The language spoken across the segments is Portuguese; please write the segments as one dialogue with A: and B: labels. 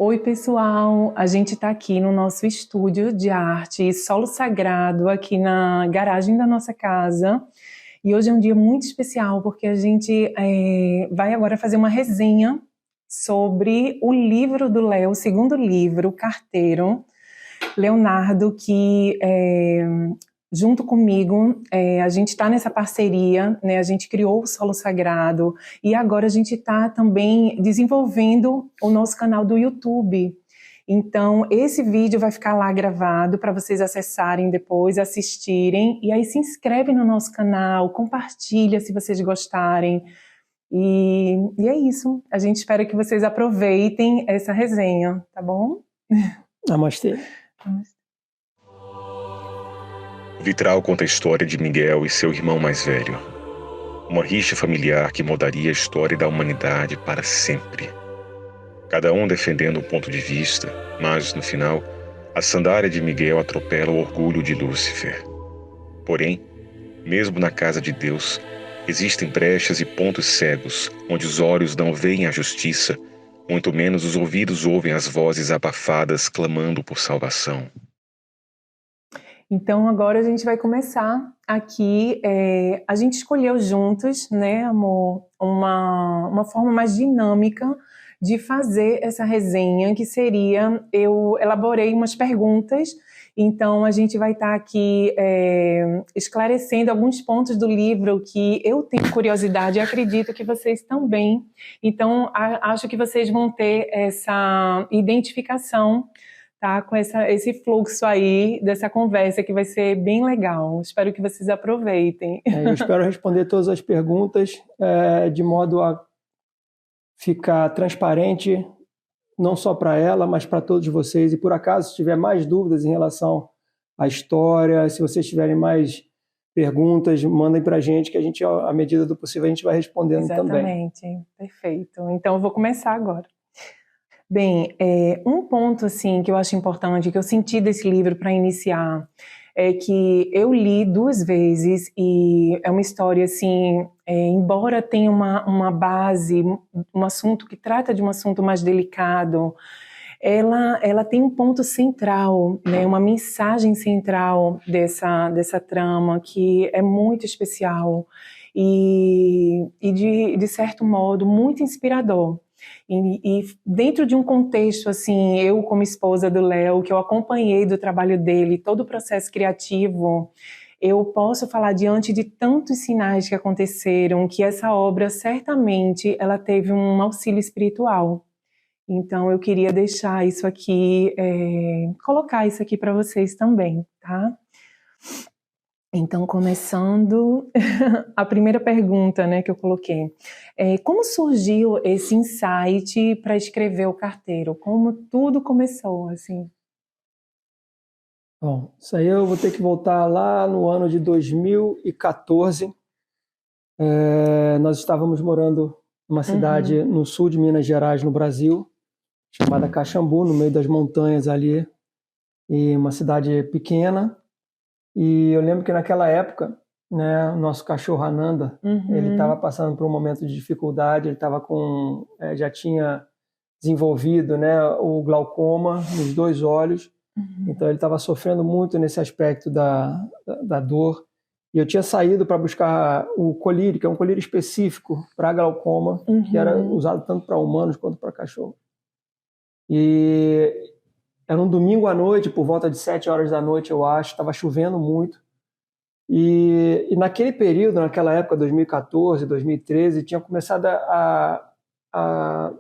A: Oi, pessoal! A gente está aqui no nosso estúdio de arte Solo Sagrado, aqui na garagem da nossa casa. E hoje é um dia muito especial, porque a gente vai agora fazer uma resenha sobre o livro do Léo, o segundo livro, Carteiro. Leonardo, que junto comigo, a gente está nessa parceria, né? A gente criou o Solo Sagrado e agora a gente está também desenvolvendo o nosso canal do YouTube. Então, esse vídeo vai ficar lá gravado para vocês acessarem depois, assistirem, e aí se inscreve no nosso canal, compartilha se vocês gostarem. E é isso. A gente espera que vocês aproveitem essa resenha, tá bom?
B: Namastê.
C: O vitral conta a história de Miguel e seu irmão mais velho. Uma rixa familiar que mudaria a história da humanidade para sempre. Cada um defendendo um ponto de vista, mas, no final, a sandália de Miguel atropela o orgulho de Lúcifer. Porém, mesmo na casa de Deus, existem brechas e pontos cegos, onde os olhos não veem a justiça, muito menos os ouvidos ouvem as vozes abafadas clamando por salvação.
A: Então, agora a gente vai começar aqui. A gente escolheu juntos, né, amor, uma forma mais dinâmica de fazer essa resenha, que seria, eu elaborei umas perguntas, então a gente vai estar aqui esclarecendo alguns pontos do livro que eu tenho curiosidade e acredito que vocês também. Então, acho que vocês vão ter essa identificação, tá, com esse fluxo aí dessa conversa que vai ser bem legal. Espero que vocês aproveitem.
B: Eu espero responder todas as perguntas de modo a ficar transparente, não só para ela, mas para todos vocês. E por acaso, se tiver mais dúvidas em relação à história, se vocês tiverem mais perguntas, mandem para a gente, que a gente, à medida do possível, a gente vai respondendo também.
A: Exatamente, perfeito. Então eu vou começar agora. Bem, um ponto assim que eu acho importante, que eu senti desse livro para iniciar, é que eu li 2 vezes e é uma história assim, embora tenha uma base, um assunto que trata de um assunto mais delicado, ela tem um ponto central, né, uma mensagem central dessa trama que é muito especial e de certo modo muito inspirador. E dentro de um contexto, assim, eu como esposa do Léo, que eu acompanhei do trabalho dele, todo o processo criativo, eu posso falar diante de tantos sinais que aconteceram, que essa obra, certamente, ela teve um auxílio espiritual. Então, eu queria deixar isso aqui, colocar isso aqui para vocês também, tá? Então, começando, a primeira pergunta, né, que eu coloquei. Como surgiu esse insight para escrever o Carteiro? Como tudo começou, assim?
B: Bom, isso aí eu vou ter que voltar lá no ano de 2014. Nós estávamos morando numa cidade no sul de Minas Gerais, no Brasil, chamada Caxambu, no meio das montanhas ali, e uma cidade pequena. E eu lembro que naquela época, né, o nosso cachorro Ananda, ele estava passando por um momento de dificuldade, ele estava já tinha desenvolvido, né, o glaucoma nos 2 olhos, então ele estava sofrendo muito nesse aspecto da dor. E eu tinha saído para buscar o colírio, que é um colírio específico para glaucoma, que era usado tanto para humanos quanto para cachorro. E era um domingo à noite, por volta de 7 horas da noite, eu acho, estava chovendo muito. E naquele período, naquela época, 2014, 2013, tinha começado a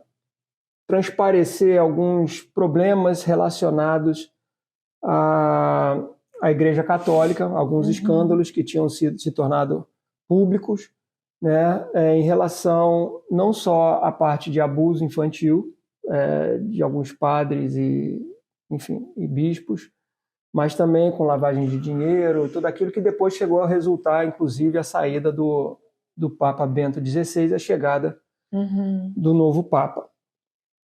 B: transparecer alguns problemas relacionados à Igreja Católica, alguns escândalos que tinham se tornado públicos, né, em relação não só à parte de abuso infantil, de alguns padres e bispos, mas também com lavagem de dinheiro, tudo aquilo que depois chegou a resultar, inclusive, a saída do Papa Bento XVI, a chegada do novo Papa.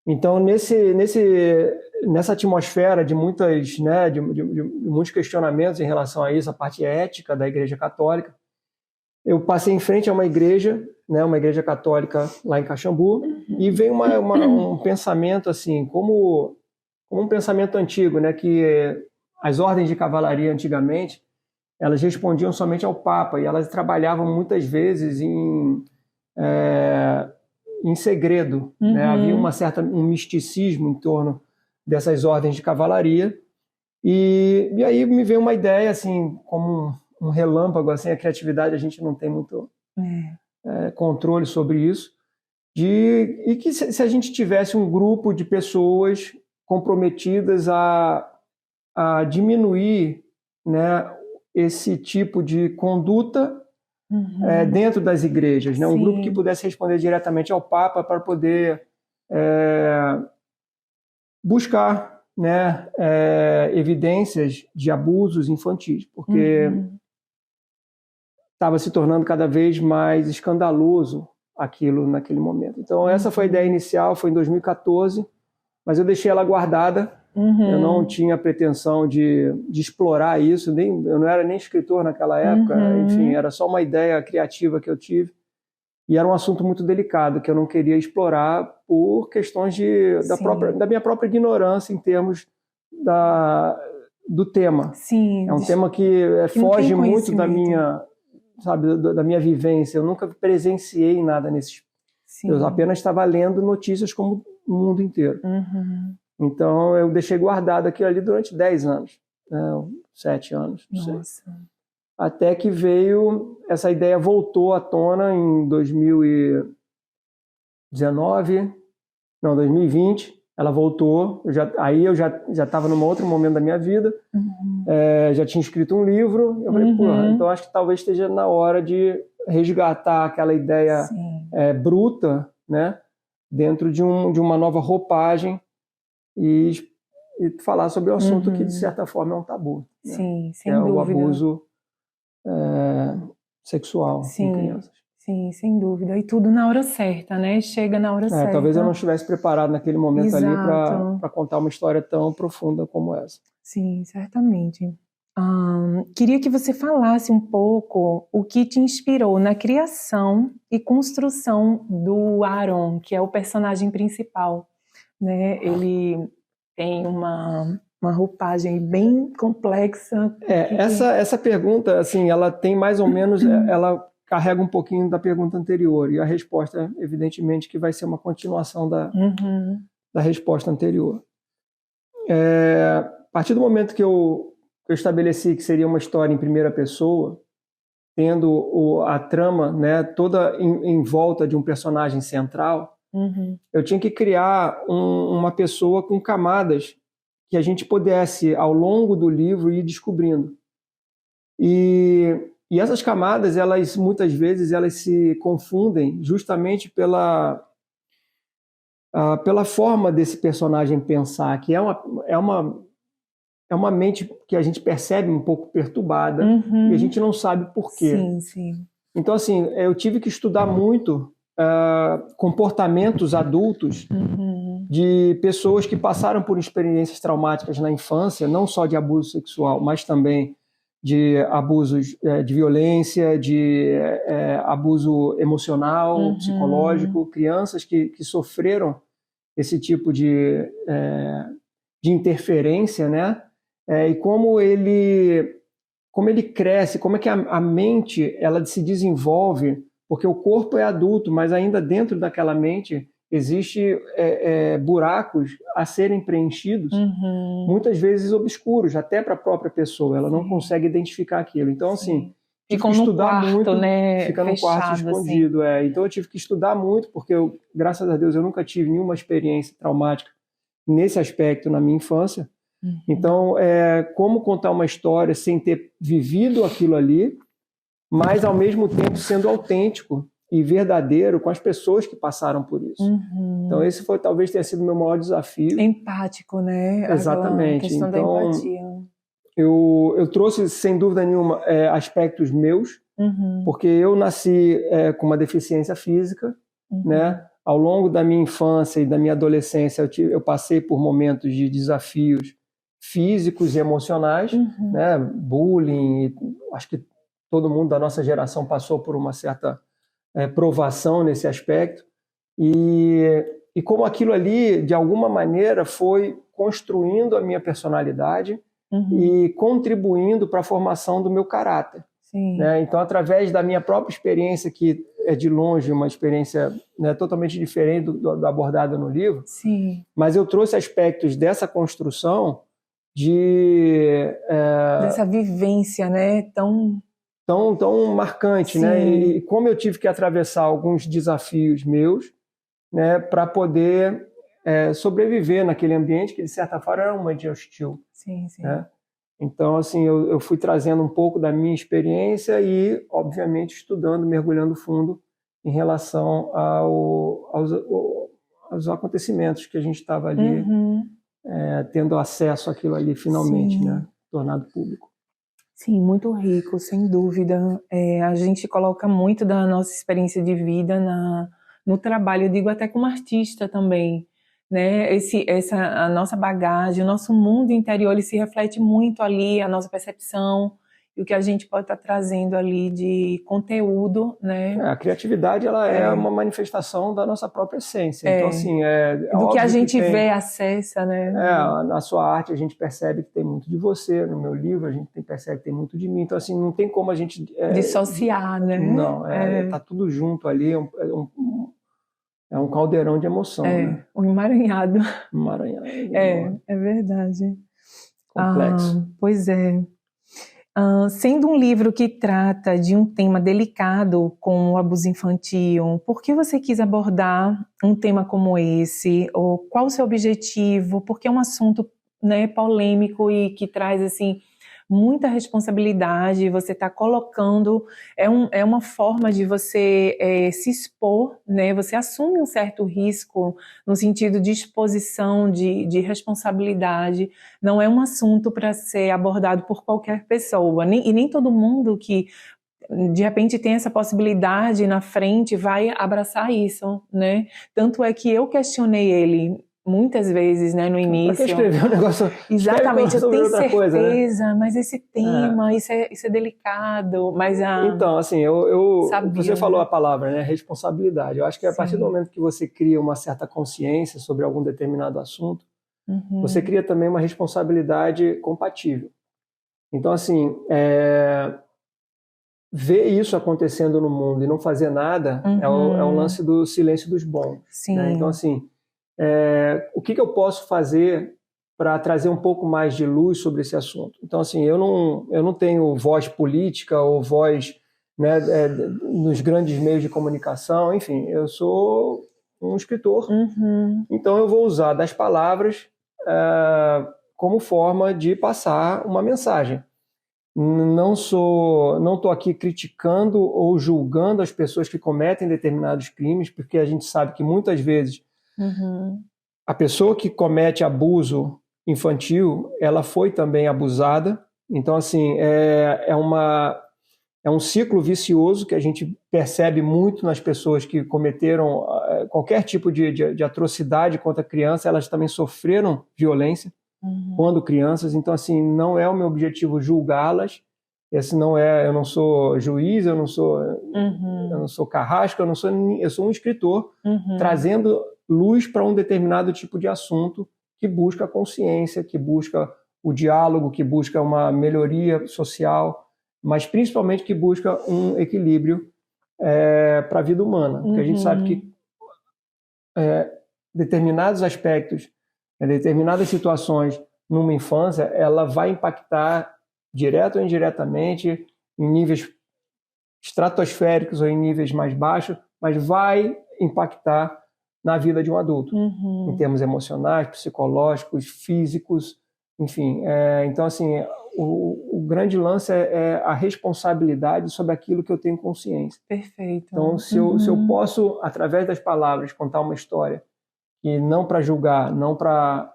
B: Então, nessa atmosfera de muitos questionamentos em relação a isso, a parte ética da Igreja Católica, eu passei em frente a uma igreja, né, uma igreja católica lá em Caxambu, e veio um pensamento assim, como um pensamento antigo, né, que as ordens de cavalaria antigamente, elas respondiam somente ao Papa, e elas trabalhavam muitas vezes em segredo, né? Havia um misticismo em torno dessas ordens de cavalaria, e aí me veio uma ideia, assim, como um relâmpago, assim, a criatividade, a gente não tem muito controle sobre isso, e que se a gente tivesse um grupo de pessoas comprometidas a diminuir, né, esse tipo de conduta dentro das igrejas, né? Um grupo que pudesse responder diretamente ao Papa para poder buscar, né, evidências de abusos infantis, porque estava se tornando cada vez mais escandaloso aquilo naquele momento. Então essa foi a ideia inicial, foi em 2014, mas eu deixei ela guardada. Eu não tinha pretensão de explorar isso, eu não era nem escritor naquela época, enfim, era só uma ideia criativa que eu tive, e era um assunto muito delicado, que eu não queria explorar por questões da minha própria ignorância em termos do tema.
A: Sim.
B: É um tema que foge muito da minha vivência, eu nunca presenciei nada nesse. Eu apenas estava lendo notícias como o mundo inteiro. Então, eu deixei guardado aquilo ali durante 10 anos, né, 7 anos, não sei. Até que veio, essa ideia voltou à tona em 2020, ela voltou, aí eu já estava num outro momento da minha vida, já tinha escrito um livro, eu falei, então acho que talvez esteja na hora de resgatar aquela ideia bruta, né, dentro de uma nova roupagem, e falar sobre o assunto que, de certa forma, é um tabu. Né?
A: Sim, sem dúvida.
B: É o abuso sexual em crianças.
A: Sim, sem dúvida. E tudo na hora certa, né? Chega na hora certa.
B: Talvez eu não estivesse preparado naquele momento ali para contar uma história tão profunda como essa.
A: Sim, certamente. Queria que você falasse um pouco o que te inspirou na criação e construção do Aaron, que é o personagem principal. Né? Ele tem uma roupagem bem complexa.
B: Essa pergunta, assim, ela tem mais ou menos, ela carrega um pouquinho da pergunta anterior, e a resposta, evidentemente, que vai ser uma continuação da resposta anterior. A partir do momento que eu estabeleci que seria uma história em primeira pessoa, tendo a trama, né, toda em volta de um personagem central, eu tinha que criar uma pessoa com camadas que a gente pudesse, ao longo do livro, ir descobrindo. E essas camadas, muitas vezes, elas se confundem justamente pela forma desse personagem pensar, que é uma mente que a gente percebe um pouco perturbada, e a gente não sabe por quê.
A: Sim.
B: Então, assim, eu tive que estudar muito comportamentos adultos de pessoas que passaram por experiências traumáticas na infância, não só de abuso sexual, mas também de abusos de violência, de abuso emocional, psicológico, crianças que sofreram esse tipo de interferência, né? E como ele cresce, como é que a mente ela se desenvolve, porque o corpo é adulto, mas ainda dentro daquela mente existe buracos a serem preenchidos, muitas vezes obscuros, até para a própria pessoa, ela não consegue identificar aquilo. Então, assim, tive que estudar muito, né? Fica no quarto escondido. Então eu tive que estudar muito, porque graças a Deus eu nunca tive nenhuma experiência traumática nesse aspecto na minha infância. Então, como contar uma história sem ter vivido aquilo ali, mas ao mesmo tempo sendo autêntico e verdadeiro com as pessoas que passaram por isso. Então esse talvez tenha sido o meu maior desafio.
A: Empático, né?
B: Exatamente.
A: A questão da empatia.
B: Eu trouxe, sem dúvida nenhuma, aspectos meus, porque eu nasci com uma deficiência física, né? Ao longo da minha infância e da minha adolescência, eu passei por momentos de desafios físicos e emocionais, né? Bullying, acho que todo mundo da nossa geração passou por uma certa provação nesse aspecto, e como aquilo ali, de alguma maneira, foi construindo a minha personalidade e contribuindo para a formação do meu caráter. Né? Então, através da minha própria experiência, que é de longe uma experiência, né, totalmente diferente da abordada no livro,
A: Sim.
B: mas eu trouxe aspectos dessa construção
A: dessa vivência, né, tão
B: marcante, né? E como eu tive que atravessar alguns desafios meus, né, para poder sobreviver naquele ambiente que, de certa forma, era um ambiente hostil.
A: Sim, sim.
B: Né? Então, assim, eu fui trazendo um pouco da minha experiência e, obviamente, estudando, mergulhando fundo em relação aos acontecimentos que a gente estava ali tendo acesso àquilo ali, finalmente, né, tornado público.
A: Sim, muito rico, sem dúvida. A gente coloca muito da nossa experiência de vida no trabalho, eu digo até como artista também, né? A nossa bagagem, o nosso mundo interior, ele se reflete muito ali, a nossa percepção e o que a gente pode estar trazendo ali de conteúdo, né?
B: A criatividade, ela é uma manifestação da nossa própria essência. Então, assim,
A: do que a gente vê, acessa, né?
B: Na sua arte a gente percebe que tem muito de você, no meu livro a gente percebe que tem muito de mim. Então, assim, não tem como a gente
A: dissociar, né?
B: Não, tá tudo junto ali, é um caldeirão de emoção, né?
A: Um emaranhado.
B: É
A: verdade.
B: Complexo.
A: Pois é. Sendo um livro que trata de um tema delicado como o abuso infantil, por que você quis abordar um tema como esse? Ou qual o seu objetivo? Porque é um assunto, né, polêmico e que traz assim, muita responsabilidade. Você está colocando, é uma forma de você se expor, né? Você assume um certo risco no sentido de exposição, de responsabilidade. Não é um assunto para ser abordado por qualquer pessoa, e nem todo mundo que de repente tem essa possibilidade na frente vai abraçar isso, né? Tanto é que eu questionei ele muitas vezes, né, no início.
B: Porque escrever um negócio...
A: Exatamente, eu tenho certeza,
B: coisa, né?
A: Mas esse tema, isso é delicado, mas
B: Então, assim, você falou a palavra, né, responsabilidade. Eu acho que a partir do momento que você cria uma certa consciência sobre algum determinado assunto, você cria também uma responsabilidade compatível. Então, assim, ver isso acontecendo no mundo e não fazer nada é o lance do silêncio dos bons. Né? Então, assim, o que eu posso fazer para trazer um pouco mais de luz sobre esse assunto? Então, assim, eu não tenho voz política ou voz, né, nos grandes meios de comunicação, enfim, eu sou um escritor, então eu vou usar das palavras como forma de passar uma mensagem. Não estou aqui criticando ou julgando as pessoas que cometem determinados crimes, porque a gente sabe que muitas vezes a pessoa que comete abuso infantil, ela foi também abusada. Então, assim, é um ciclo vicioso que a gente percebe muito nas pessoas que cometeram qualquer tipo de atrocidade contra a criança. Elas também sofreram violência quando crianças. Então, assim, não é o meu objetivo julgá-las. Esse não é, eu não sou juiz, eu não sou carrasco, eu sou um escritor trazendo luz para um determinado tipo de assunto que busca a consciência, que busca o diálogo, que busca uma melhoria social, mas principalmente que busca um equilíbrio para a vida humana. Porque a gente sabe que determinados aspectos, determinadas situações numa infância, ela vai impactar direto ou indiretamente em níveis estratosféricos ou em níveis mais baixos, mas vai impactar na vida de um adulto, em termos emocionais, psicológicos, físicos, enfim. Então, assim, o grande lance é a responsabilidade sobre aquilo que eu tenho consciência.
A: Perfeito.
B: Então, se eu posso, através das palavras, contar uma história, e não para julgar, não para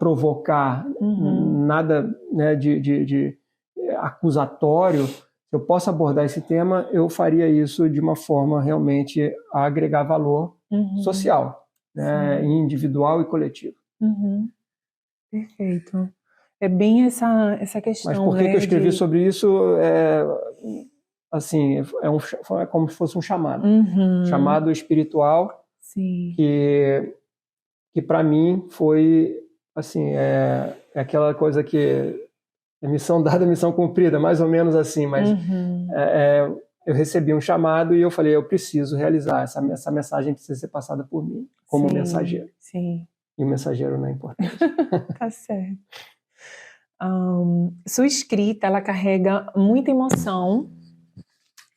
B: provocar nada, né, de acusatório, se eu posso abordar esse tema, eu faria isso de uma forma realmente a agregar valor social, né, individual e coletivo.
A: Perfeito. É bem essa questão,
B: Mas por que
A: né,
B: que eu escrevi sobre isso? Assim, é como se fosse um chamado. Chamado espiritual,
A: Sim.
B: que para mim foi, assim, é aquela coisa que é missão dada, missão cumprida, mais ou menos assim, mas eu recebi um chamado e eu falei, eu preciso realizar, essa mensagem precisa ser passada por mim, como mensageiro.
A: Sim.
B: E o mensageiro não é importante.
A: Tá certo. Sua escrita, ela carrega muita emoção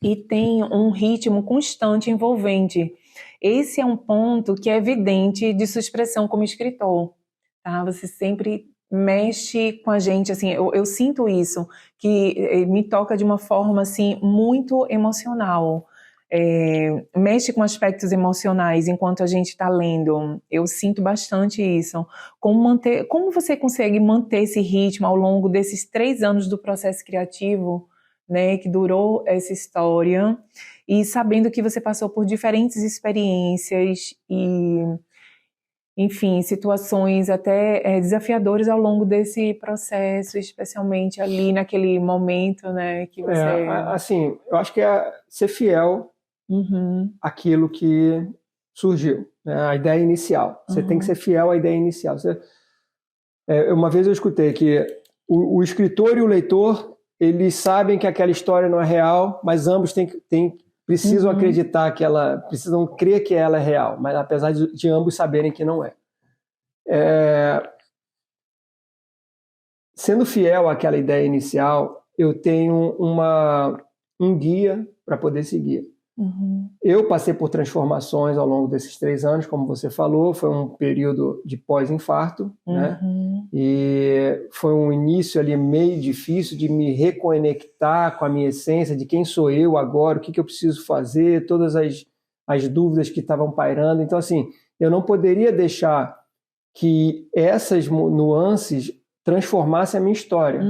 A: e tem um ritmo constante e envolvente. Esse é um ponto que é evidente de sua expressão como escritor, tá? Você sempre mexe com a gente, assim, eu sinto isso, que me toca de uma forma, assim, muito emocional. Mexe com aspectos emocionais enquanto a gente está lendo. Eu sinto bastante isso. Como você consegue manter esse ritmo ao longo desses 3 anos do processo criativo, né, que durou essa história, e sabendo que você passou por diferentes experiências e, enfim, situações até desafiadoras ao longo desse processo, especialmente ali naquele momento, né, que você...
B: assim, eu acho que é ser fiel àquilo que surgiu, né, a ideia inicial. Você tem que ser fiel à ideia inicial. Uma vez eu escutei que o escritor e o leitor, eles sabem que aquela história não é real, mas ambos precisam acreditar precisam crer que ela é real, mas apesar de ambos saberem que não é. Sendo fiel àquela ideia inicial, eu tenho um guia para poder seguir. Eu passei por transformações ao longo desses 3 anos, como você falou, foi um período de pós-infarto, né? E foi um início ali meio difícil de me reconectar com a minha essência, de quem sou eu agora, o que eu preciso fazer, todas as dúvidas que estavam pairando. Então, assim, eu não poderia deixar que essas nuances transformassem a minha história.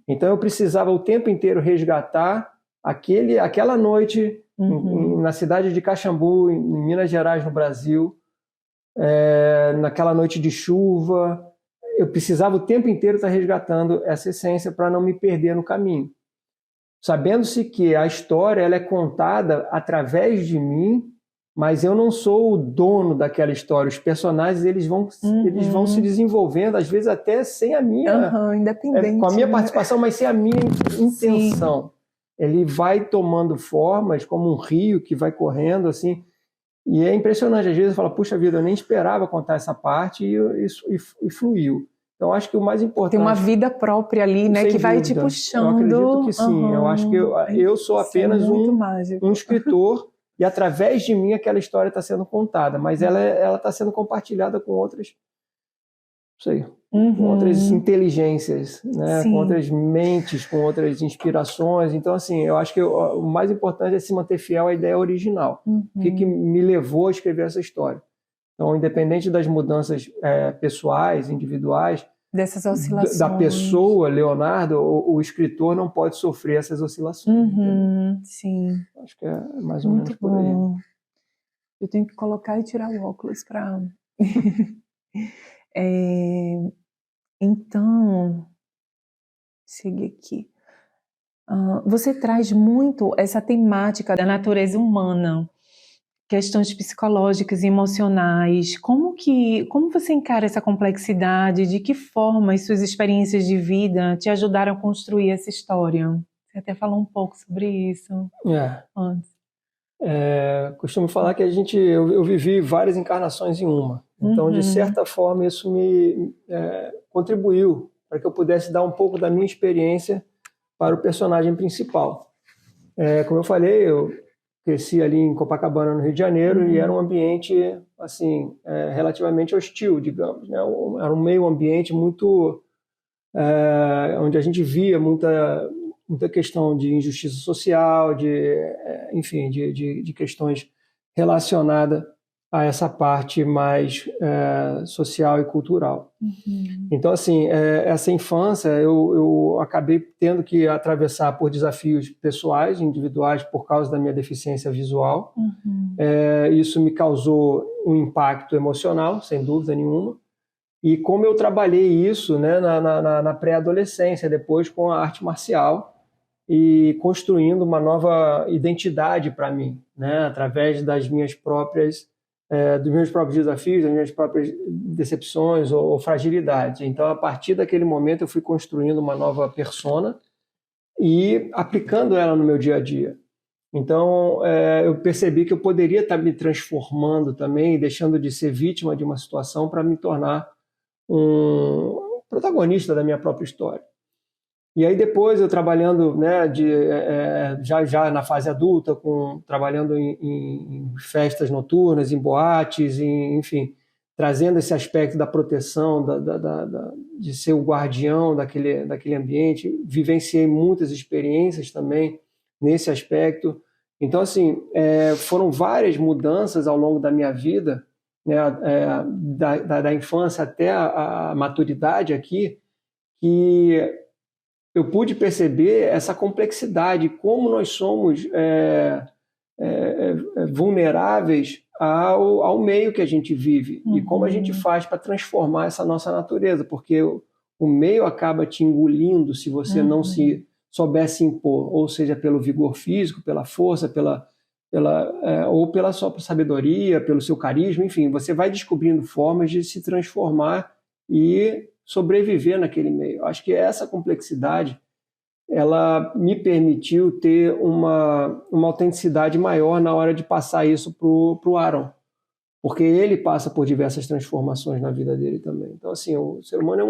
B: Então, eu precisava o tempo inteiro resgatar aquela noite na cidade de Caxambu, em Minas Gerais, no Brasil, naquela noite de chuva. Eu precisava o tempo inteiro estar resgatando essa essência para não me perder no caminho. Sabendo-se que a história ela é contada através de mim, mas eu não sou o dono daquela história. Os personagens eles vão se desenvolvendo, às vezes até sem a minha...
A: independente.
B: Com a minha participação, mas sem a minha intenção. Sim. Ele vai tomando formas como um rio que vai correndo, assim, e é impressionante. Às vezes eu falo, puxa vida, eu nem esperava contar essa parte e fluiu. Então acho que o mais importante... Tem
A: uma vida própria ali, né, que vai te puxando.
B: Eu acredito que sim. Eu acho que eu sou apenas um escritor e através de mim aquela história está sendo contada, mas ela está sendo compartilhada com outras... com outras inteligências, né? Com outras mentes, com outras inspirações. Então, assim, eu acho que o mais importante é se manter fiel à ideia original. O que me levou a escrever essa história? Então, independente das mudanças pessoais, individuais,
A: dessas oscilações
B: da pessoa, Leonardo, o escritor não pode sofrer essas oscilações.
A: Sim.
B: Acho que é mais ou menos por aí.
A: Eu tenho que colocar e tirar o óculos para... Então, seguir aqui. Você traz muito essa temática da natureza humana, questões psicológicas e emocionais. Como você encara essa complexidade? De que forma as suas experiências de vida te ajudaram a construir essa história? Você até falou um pouco sobre isso antes.
B: Costumo falar que eu vivi várias encarnações em uma. Então, de certa forma, isso me contribuiu para que eu pudesse dar um pouco da minha experiência para o personagem principal. Como eu falei, eu cresci ali em Copacabana, no Rio de Janeiro, e era um ambiente assim, relativamente hostil, digamos, né? Era um meio ambiente muito... onde a gente via muita questão de injustiça social, enfim, de questões relacionadas a essa parte mais social e cultural. Então, assim, essa infância eu acabei tendo que atravessar por desafios pessoais, individuais, por causa da minha deficiência visual. Isso me causou um impacto emocional, sem dúvida nenhuma. e como eu trabalhei isso, né, na pré-adolescência, depois com a arte marcial, e construindo uma nova identidade para mim, né, através dos meus próprios desafios, das minhas próprias decepções ou fragilidades. Então, a partir daquele momento, eu fui construindo uma nova persona e aplicando ela no meu dia a dia. Então, eu percebi que eu poderia estar me transformando também, deixando de ser vítima de uma situação para me tornar um protagonista da minha própria história. E aí depois eu trabalhando, né, já na fase adulta, trabalhando em festas noturnas, em boates, enfim, trazendo esse aspecto da proteção, de ser o guardião daquele ambiente. Vivenciei muitas experiências também nesse aspecto. Então, assim, foram várias mudanças ao longo da minha vida, né, da infância até a maturidade aqui, que eu pude perceber essa complexidade, como nós somos vulneráveis ao meio que a gente vive, e como a gente faz para transformar essa nossa natureza, porque o meio acaba te engolindo se você não se souber se impor, ou seja, pelo vigor físico, pela força, ou pela sua sabedoria, pelo seu carisma, enfim, você vai descobrindo formas de se transformar e sobreviver naquele meio. Acho que essa complexidade, ela me permitiu ter uma autenticidade maior na hora de passar isso para o Aaron, porque ele passa por diversas transformações na vida dele também. Então, assim, o ser humano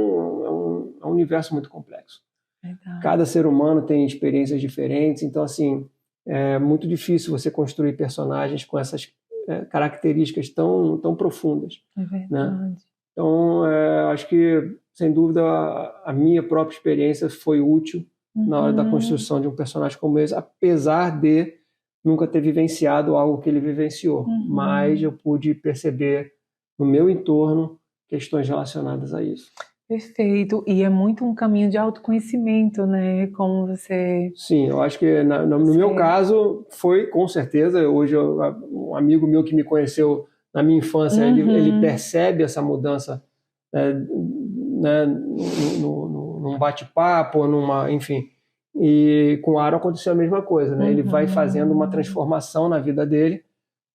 B: é um universo muito complexo.
A: Verdade.
B: Cada ser humano tem experiências diferentes, então, assim, é muito difícil você construir personagens com essas características tão profundas.
A: É verdade.
B: Né? Então, acho que, sem dúvida, a minha própria experiência foi útil na hora da construção de um personagem como esse, apesar de nunca ter vivenciado algo que ele vivenciou. Mas eu pude perceber no meu entorno questões relacionadas a isso.
A: Perfeito. E é muito um caminho de autoconhecimento, né? Como você...
B: Sim, eu acho que no meu caso foi, com certeza. Hoje, um amigo meu que me conheceu na minha infância, ele percebe essa mudança, né, num bate-papo, enfim. E com o Aaron aconteceu a mesma coisa, né? Ele vai fazendo uma transformação na vida dele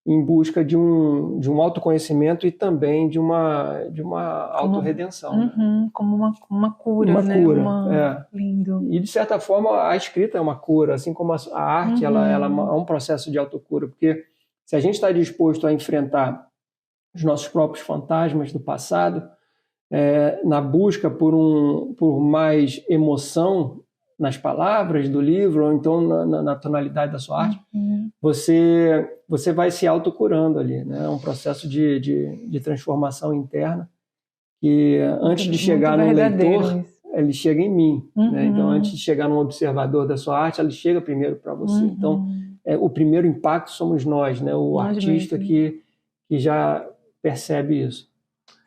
B: em busca de um autoconhecimento e também de uma autorredenção. Né?
A: Como uma cura,
B: uma
A: né?
B: Cura,
A: Lindo.
B: E, de certa forma, a escrita é uma cura, assim como a arte, ela é um processo de autocura, porque se a gente está disposto a enfrentar os nossos próprios fantasmas do passado, na busca por mais emoção nas palavras do livro, ou então na tonalidade da sua arte, você vai se autocurando ali, né? É um processo de transformação interna que, antes de chegar no leitor, ele chega em mim. Né? Então, antes de chegar num observador da sua arte, ele chega primeiro para você. Então, o primeiro impacto somos nós, né? O artista que já percebe isso.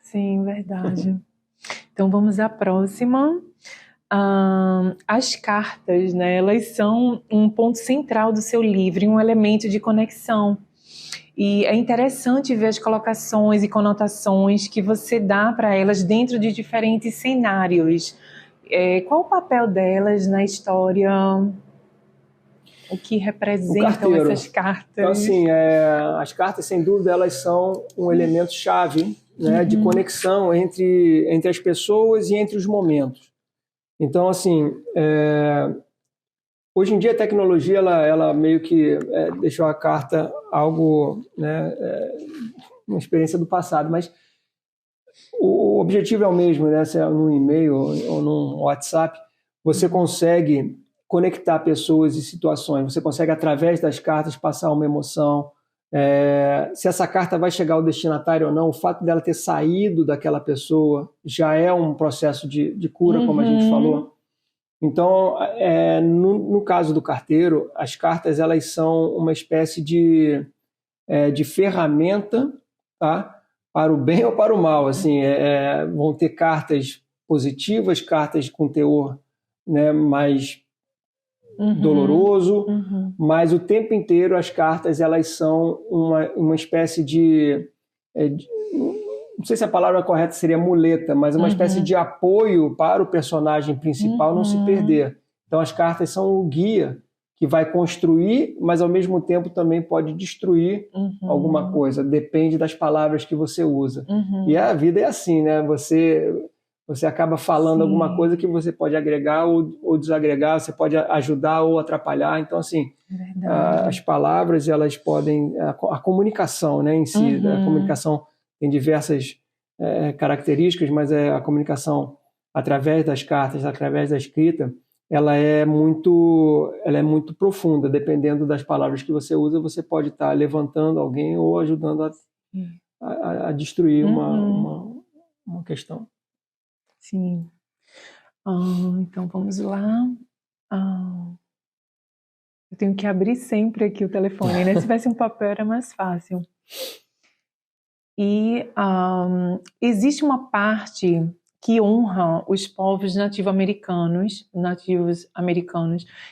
A: Sim, verdade. Então, vamos à próxima. As cartas, né, elas são um ponto central do seu livro, um elemento de conexão. E é interessante ver as colocações e conotações que você dá para elas dentro de diferentes cenários. Qual o papel delas na história? O que representam essas cartas?
B: Então, assim, as cartas, sem dúvida, elas são um elemento chave, né, de conexão entre as pessoas e entre os momentos. Então, assim, hoje em dia a tecnologia ela meio que deixou a carta algo, né, uma experiência do passado, mas o objetivo é o mesmo, né? Se é num e-mail ou num WhatsApp, você consegue conectar pessoas e situações, você consegue, através das cartas, passar uma emoção. Se essa carta vai chegar ao destinatário ou não, o fato dela ter saído daquela pessoa já é um processo de cura, como a gente falou. Então, no caso do carteiro, as cartas, elas são uma espécie de ferramenta, tá? Para o bem ou para o mal. Assim, vão ter cartas positivas, cartas com teor, né, mais doloroso, mas o tempo inteiro as cartas, elas são uma espécie de não sei se a palavra correta seria muleta, mas uma espécie de apoio para o personagem principal não se perder. Então as cartas são o guia que vai construir, mas ao mesmo tempo também pode destruir alguma coisa, depende das palavras que você usa. E a vida é assim, né? Você acaba falando alguma coisa que você pode agregar ou desagregar, você pode ajudar ou atrapalhar. Então, assim, as palavras, elas podem... A comunicação, né, em si, a comunicação tem diversas características, mas a comunicação através das cartas, através da escrita, ela é muito profunda. Dependendo das palavras que você usa, você pode estar levantando alguém ou ajudando a destruir uma questão.
A: Sim. Então, vamos lá. Eu tenho que abrir sempre aqui o telefone, né? Se tivesse um papel era mais fácil. E existe uma parte que honra os povos nativos americanos,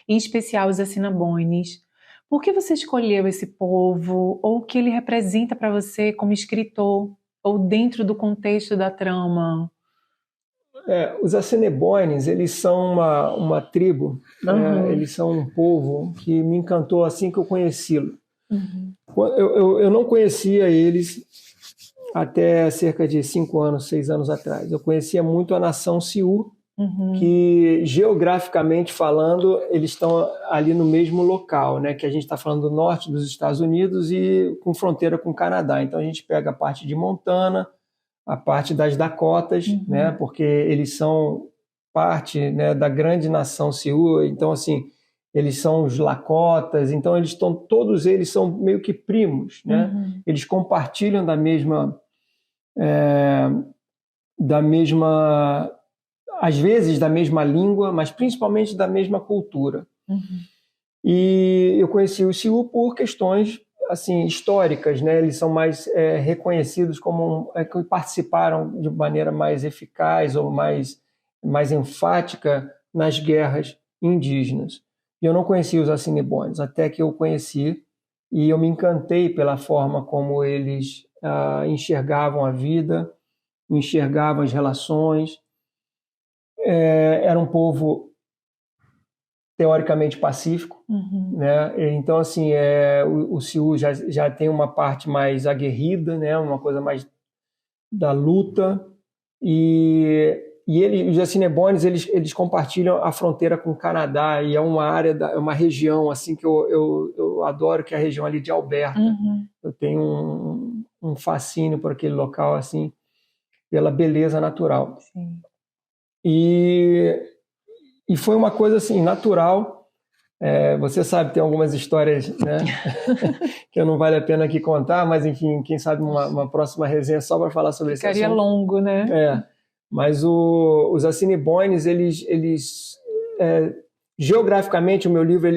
A: em especial os Assiniboines. Por que você escolheu esse povo, ou o que ele representa para você como escritor, ou dentro do contexto da trama?
B: Os Assiniboines, eles são uma tribo, eles são um povo que me encantou assim que eu conheci-lo. Eu não conhecia eles até cerca de 5 anos, 6 anos atrás. Eu conhecia muito a nação Sioux, que geograficamente falando, eles estão ali no mesmo local, né? Que a gente está falando do norte dos Estados Unidos e com fronteira com o Canadá. Então a gente pega a parte de Montana, a parte das Dakotas, né? Porque eles são parte, né, da grande nação Sioux. Então, assim, eles são os Lakotas. Então, todos eles são meio que primos, né? Eles compartilham da mesma, às vezes da mesma língua, mas principalmente da mesma cultura. E eu conheci o Sioux por questões assim históricas, né? Eles são mais reconhecidos como que participaram de maneira mais eficaz ou mais enfática nas guerras indígenas. E eu não conhecia os Assiniboines, até que eu conheci e eu me encantei pela forma como eles enxergavam a vida, enxergavam as relações. Era um povo teoricamente pacífico, né? Então, assim, o Sioux já tem uma parte mais aguerrida, né? Uma coisa mais da luta, e os Assiniboines, eles compartilham a fronteira com o Canadá, e é uma área, é uma região assim que eu adoro, que é a região ali de Alberta. Eu tenho um fascínio por aquele local, assim, pela beleza natural.
A: Sim.
B: E foi uma coisa assim, natural. Você sabe, tem algumas histórias, né, que não vale a pena aqui contar, mas enfim, quem sabe uma próxima resenha só para falar sobre esse assunto.
A: Ficaria longo, né?
B: Mas os Assiniboines, eles geograficamente, o meu livro,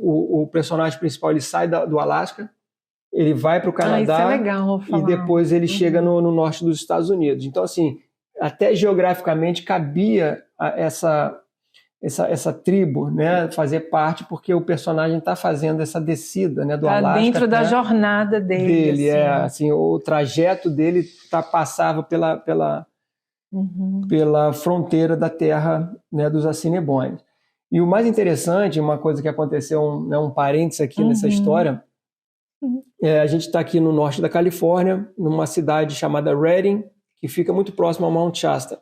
B: o personagem principal, ele sai do Alasca, ele vai para o Canadá,
A: isso é legal falar.
B: E depois ele chega no norte dos Estados Unidos. Então, assim, até geograficamente cabia essa tribo, né, fazer parte, porque o personagem está fazendo essa descida, né, do Alasca.
A: Dentro da jornada dele.
B: Assim, o trajeto dele passava pela fronteira da terra, né, dos Assiniboines. E o mais interessante, uma coisa que aconteceu, um parênteses aqui nessa história, a gente está aqui no norte da Califórnia, numa cidade chamada Redding, que fica muito próximo ao Mount Shasta.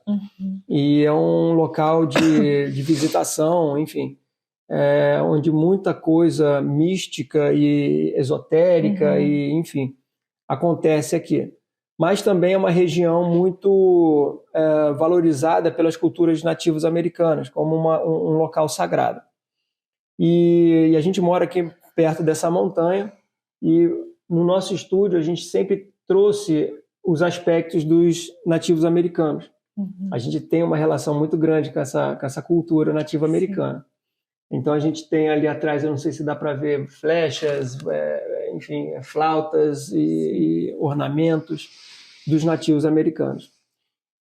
B: E é um local de visitação, enfim, onde muita coisa mística e esotérica, e, enfim, acontece aqui. Mas também é uma região muito valorizada pelas culturas nativas americanas, como um local sagrado. E a gente mora aqui perto dessa montanha, e no nosso estúdio a gente sempre trouxe os aspectos dos nativos americanos. A gente tem uma relação muito grande com essa cultura nativa americana. Então a gente tem ali atrás, eu não sei se dá para ver, flechas, enfim, flautas e ornamentos dos nativos americanos.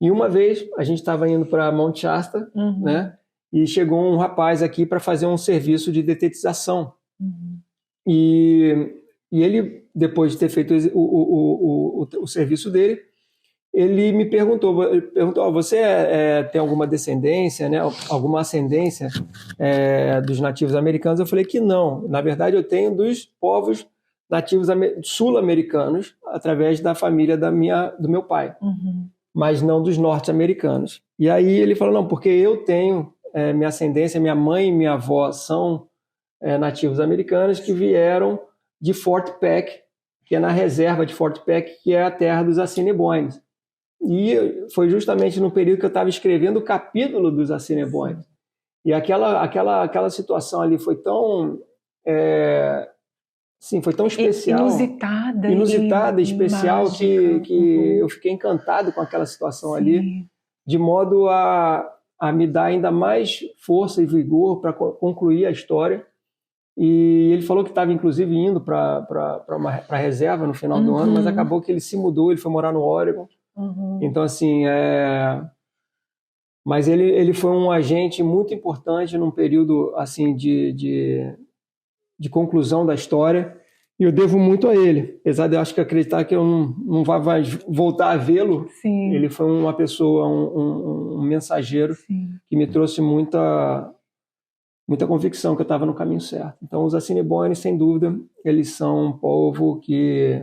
B: E uma vez a gente estava indo para Mount Shasta, né? E chegou um rapaz aqui para fazer um serviço de detetização. E ele, depois de ter feito o serviço dele, ele me perguntou, você tem alguma descendência, né, alguma ascendência dos nativos americanos? Eu falei que não. Na verdade, eu tenho dos povos nativos sul-americanos, através da família do meu pai, mas não dos norte-americanos. E aí ele falou, não, porque eu tenho minha ascendência, minha mãe e minha avó são nativos americanos que vieram de Fort Peck, que é na reserva de Fort Peck, que é a terra dos Assiniboines. E foi justamente no período que eu estava escrevendo o capítulo dos Assiniboines. E aquela situação ali foi tão... Sim, foi tão especial. Inusitada, especial, mágica, que eu fiquei encantado com aquela situação ali, de modo a me dar ainda mais força e vigor para concluir a história. E ele falou que estava, inclusive, indo para a reserva no final do ano, mas acabou que ele se mudou, ele foi morar no Oregon. Então, assim, mas ele foi um agente muito importante num período assim de conclusão da história, e eu devo muito a ele. Apesar de eu acho que acreditar que eu não vá voltar a vê-lo, ele foi uma pessoa, um mensageiro que me trouxe muita convicção que eu estava no caminho certo. Então, os Assiniboines, sem dúvida, eles são um povo que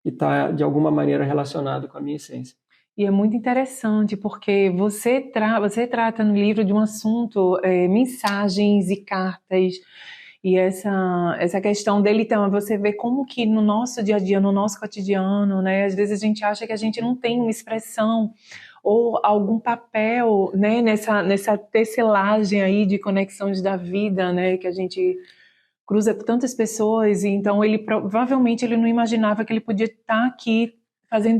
B: está, de alguma maneira, relacionado com a minha essência.
A: E é muito interessante, porque você trata no livro de um assunto, mensagens e cartas, e essa questão dele, então, você vê como que no nosso dia a dia, no nosso cotidiano, né, às vezes a gente acha que a gente não tem uma expressão ou algum papel, né, nessa tecelagem aí de conexões da vida, né, que a gente cruza com tantas pessoas, e então provavelmente ele não imaginava que ele podia estar aqui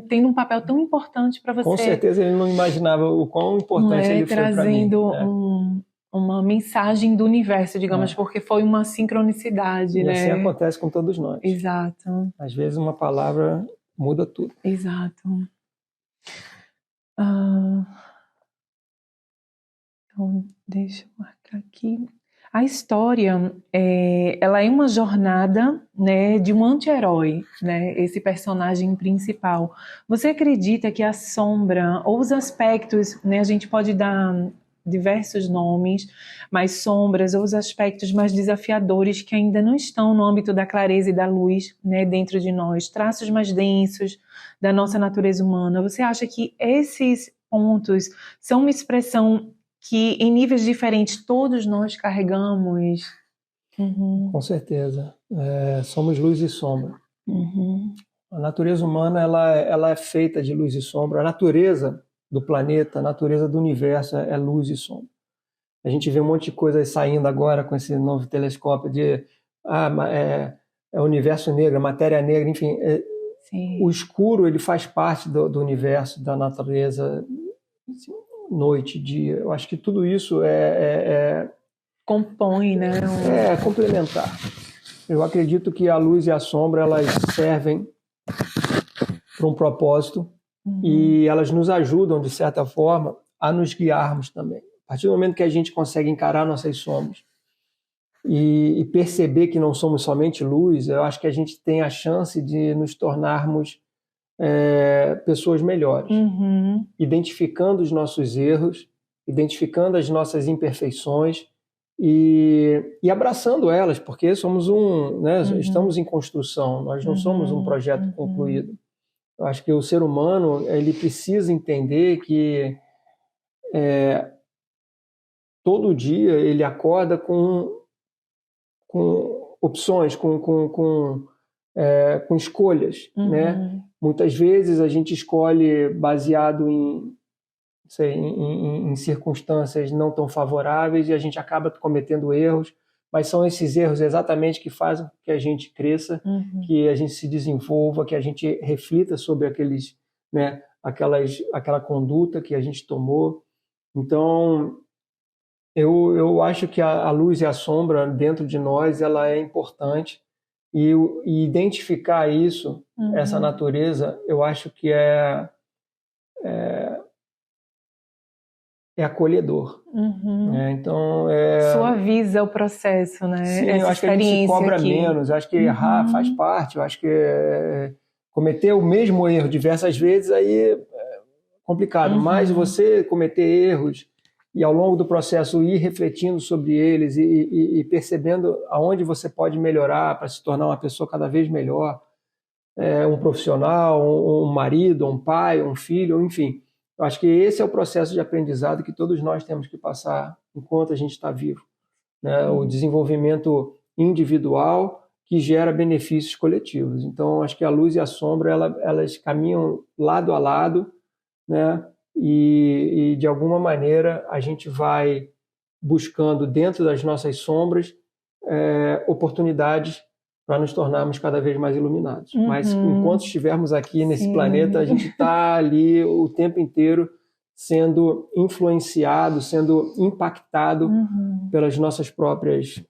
A: tendo um papel tão importante para você.
B: Com certeza ele não imaginava o quão importante ele foi para mim.
A: Trazendo uma mensagem do universo, digamos, porque foi uma sincronicidade.
B: E assim acontece com todos nós.
A: Exato.
B: Às vezes uma palavra muda tudo.
A: Exato. Então, deixa eu marcar aqui. A história, ela é uma jornada, né, de um anti-herói, né, esse personagem principal. Você acredita que a sombra, ou os aspectos, né, a gente pode dar diversos nomes, mas sombras ou os aspectos mais desafiadores que ainda não estão no âmbito da clareza e da luz, né, dentro de nós, traços mais densos da nossa natureza humana, você acha que esses pontos são uma expressão que em níveis diferentes todos nós carregamos?
B: Com certeza. Somos luz e sombra. A natureza humana ela é feita de luz e sombra. A natureza do planeta, a natureza do universo é luz e sombra. A gente vê um monte de coisas saindo agora com esse novo telescópio de universo negro, matéria negra, enfim. O escuro ele faz parte do universo, da natureza, assim, noite, dia. Eu acho que tudo isso
A: compõe, né?
B: É complementar. Eu acredito que a luz e a sombra elas servem para um propósito e elas nos ajudam, de certa forma, a nos guiarmos também. A partir do momento que a gente consegue encarar nossas sombras e perceber que não somos somente luz, eu acho que a gente tem a chance de nos tornarmos pessoas melhores, identificando os nossos erros, identificando as nossas imperfeições e abraçando elas, porque somos estamos em construção, nós não somos um projeto concluído. Eu acho que o ser humano ele precisa entender que todo dia ele acorda com opções, com escolhas, né? Muitas vezes a gente escolhe baseado em circunstâncias não tão favoráveis e a gente acaba cometendo erros, mas são esses erros exatamente que fazem que a gente cresça, que a gente se desenvolva, que a gente reflita sobre aquela conduta que a gente tomou. Então, eu acho que a luz e a sombra dentro de nós ela é importante. E identificar isso, essa natureza, eu acho que é acolhedor. Então,
A: suaviza o processo, né?
B: Sim, eu acho que a gente se cobra menos, eu acho que errar faz parte, eu acho que Cometer o mesmo erro diversas vezes, aí é complicado. Mas você cometer erros e ao longo do processo ir refletindo sobre eles e percebendo aonde você pode melhorar para se tornar uma pessoa cada vez melhor, um profissional, um marido, um pai, um filho, enfim. Eu acho que esse é o processo de aprendizado que todos nós temos que passar enquanto a gente está vivo, né? O desenvolvimento individual que gera benefícios coletivos. Então, acho que a luz e a sombra, elas caminham lado a lado, né? E de alguma maneira, a gente vai buscando, dentro das nossas sombras, oportunidades para nos tornarmos cada vez mais iluminados. Mas, enquanto estivermos aqui nesse planeta, a gente está ali o tempo inteiro sendo influenciado, sendo impactado pelas nossas próprias